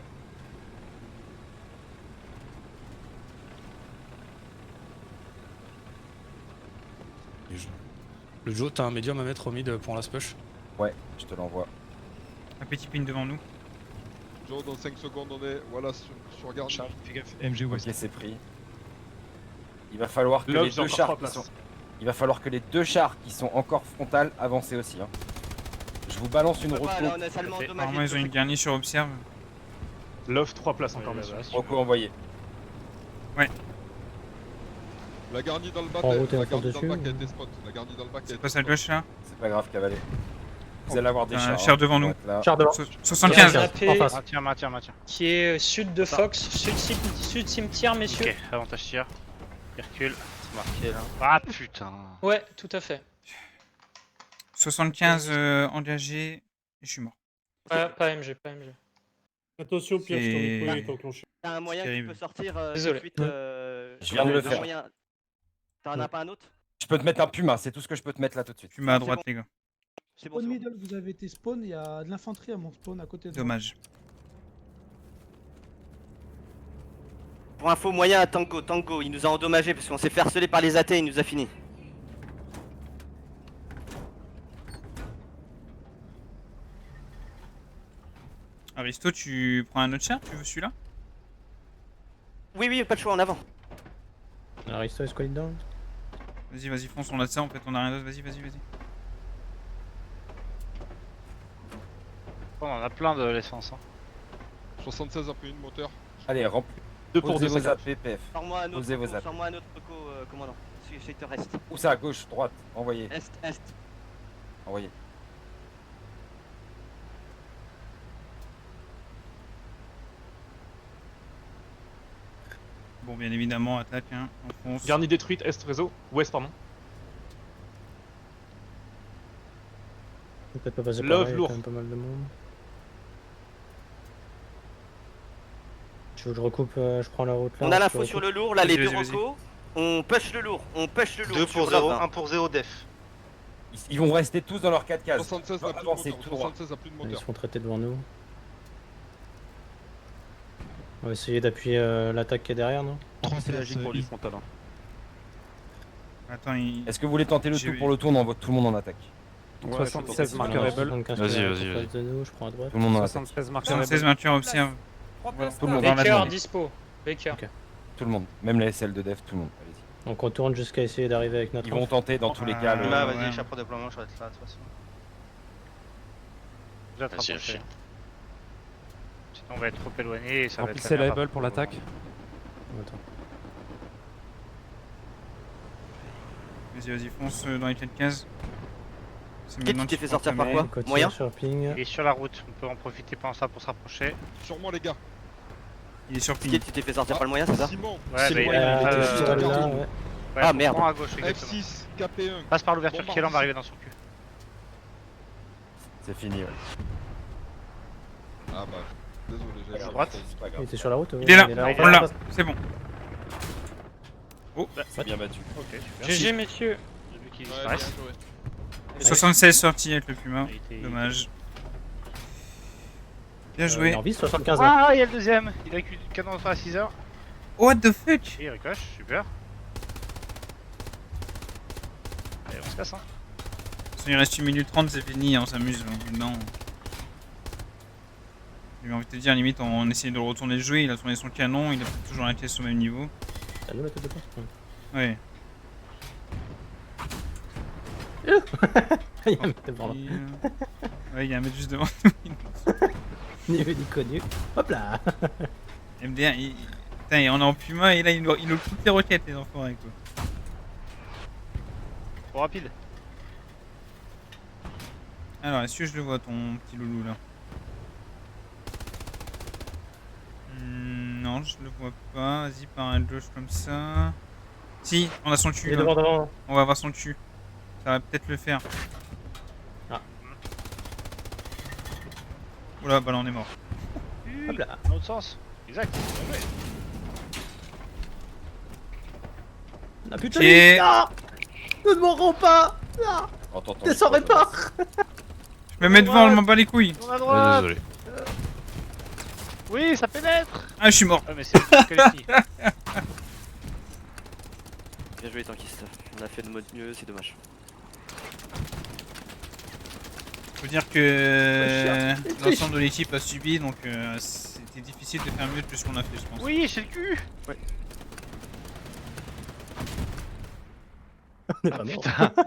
Le Joe, t'as un médium à mettre au mid pour un last push? Ouais, je te l'envoie. Un petit ping devant nous. Joe, dans 5 secondes, on est voilà, sur garde. Fais gaffe, MG West. Ok, c'est pris. Il va falloir que Love, les j'ai deux encore chars 3 qui places. sont... Il va falloir que les deux chars qui sont encore frontales avancent aussi. Hein. Je vous balance une On peut pas, roco. là, on a seulement endommagé. Apparemment, ils ont une garnie sur Observe. Love 3 places encore, monsieur. Roco envoyé. Ouais. La garnie dans le bac, En route et la on fonce garnie dans le bac dessus. a été spot. La garnie dans le bac a été C'est pas à gauche là? C'est pas grave, cavalier. Vous allez avoir des Un chars. char hein, devant qui nous. vont être là. Char devant. 75. Zappé, En face. Maintien. qui est sud de Fox, sud cimetière, messieurs. Ok, avantage tir. Il recule. C'est marqué là. Ah putain. Ouais, tout à fait. 75 engagé et je suis mort. Pas MG, pas MG. Attention, Pierre, je t'en C'est- ai est enclenché. T'as un moyen qui terrible. peut sortir Désolé. tout de suite, Je viens de le faire. T'en as pas un autre? Je peux te mettre un Puma, c'est tout ce que je peux te mettre là tout de suite. Tu m'as à c'est droite, bon. les gars. C'est bon, Spawn c'est bon. middle, vous avez été spawn, il y a de l'infanterie à mon spawn à côté de moi. Dommage. Pour info, moyen à Tango, il nous a endommagé parce qu'on s'est fait harceler par les athées, il nous a fini. Aristo, tu prends un autre char? Tu veux celui-là? Oui, pas de choix, en avant. Aristo is calling down. Vas-y, fonce, on a ça en fait, on a rien d'autre. Vas-y. On en a plein de l'essence. Hein. 76 après une moteur. Allez, remplis. 2 pour Posez 2, vos ça. APPF. Sors-moi un autre Posez vos reco, apps. sors-moi un autre reco, commandant. Secteur Est. Où ça, à gauche, droite? Envoyez. Est. Envoyez. Bon, bien évidemment, attaque, hein. On fonce. Garnie détruite, est réseau. Ouest, pardon. On peut peut-être pas passer par Love là, il y a lourd. quand même pas mal de monde. Tu veux que je recoupe, je prends la route là? On a je l'info recoupe. sur le lourd, là les deux Vas-y. recos. On push le lourd, 2 pour sur 0, Love, hein. 1 pour 0 def. Ils vont rester tous dans leurs 4 cases. 76 n'a plus de Avancez moteur. tout droit. 76 n'a plus de Ils moteur. se font traiter devant nous. On va essayer d'appuyer l'attaque qui est derrière, non? 3 frontal. Attends, il... Est-ce que vous voulez tenter le J'ai tout vu. pour le tour? On envoie tout le monde en attaque. 76 marqueur Marqueur rebel. Vas-y. De nous, je prends à droite. Tout le monde en attaque. 76 marqueur 76 rebel. maintiens, observe. 3 places tout le monde là. dans la Baker demande. dispo. Baker. Ok. Tout le monde. Même les SL de def, tout le monde. Allez-y. Donc on tourne jusqu'à essayer d'arriver avec notre Ils vont tenter dans tous les cas. le- Là, ouais. vas-y, chapeau de déploiement, je vais être là de toute façon. Déjà très Vas-y, rapproché. Hachi. Sinon on va être trop éloigné et ça va être Remplissez la la merde rebel pour après. l'attaque. Attends. Vas-y, fonce dans les 4 cases. C'est Qui maintenant t'es qu'il fait faut sortir par entamer. quoi? Côtière Moyen? sur ping. Il est sur la route, on peut en profiter pendant ça pour se rapprocher. Sur moi, les gars. Il est sur Qui ping. tu t'es fait sortir par le moyen, c'est ça? Simon. Ouais, Simon, bah, il a il été a- juste Là, à Cardine. ouais. Ouais, merde. prends à gauche, exactement. F6, KP1. Passe par l'ouverture Bombarde qui est là, on va ici. arriver dans son cul. C'est fini, ouais. Ah bah, désolé, j'ai À droite. C'est pas Il grave. était sur la route? Il est là, en on face, l'a, en face. c'est bon. C'est bien battu. Ok, super. GG, messieurs. J'ai vu qu'il Ouais, bien disparaisse. joué. 76 sorti avec le Puma. Il était- Dommage. Bien Il joué. est en vie, 75 là. Ah, il y a le deuxième. Il a eu le canon à 6h. What the fuck? Et il ricoche, super. Allez, on se casse, hein. Il reste 1 minute 30, c'est fini, on s'amuse. Non. J'ai envie de te dire, limite, on essayait de le retourner le jouer, il a tourné son canon, il a toujours la caisse au même niveau. T'as nous la tête de porte? Ouais. Il y a un mec devant là. Ouais, il y a un mec juste devant nous. Ni vu ni connu. Hop là. MDR, putain, on est en Puma et là, il nous toutes les roquettes, les enfants, avec toi. Trop rapide. Alors, est-ce que je le vois, ton petit loulou là? Non, je le vois pas. Vas-y, par un gauche comme ça. Si, on a son cul. Il est là. devant. On va avoir son cul. Ça va peut-être le faire. Ah. Oula, bah là, on est mort. Hop là. Dans l'autre sens. Exact. Bien joué. On a plus de Ok. tenue. Non. Nous ne mourrons pas. Non. Attends, attends, Descends, répare. Je me mets devant, je m'en bats les couilles. On a droite. Désolé. Oui, ça pénètre. Ah, je suis mort. Ah, mais c'est le squelette. Bien joué, tankiste. On a fait de notre mieux, c'est dommage. Faut dire que l'ensemble de l'équipe a subi, donc c'était difficile de faire mieux que ce qu'on a fait, je pense. Oui, j'ai le cul. On est pas mort.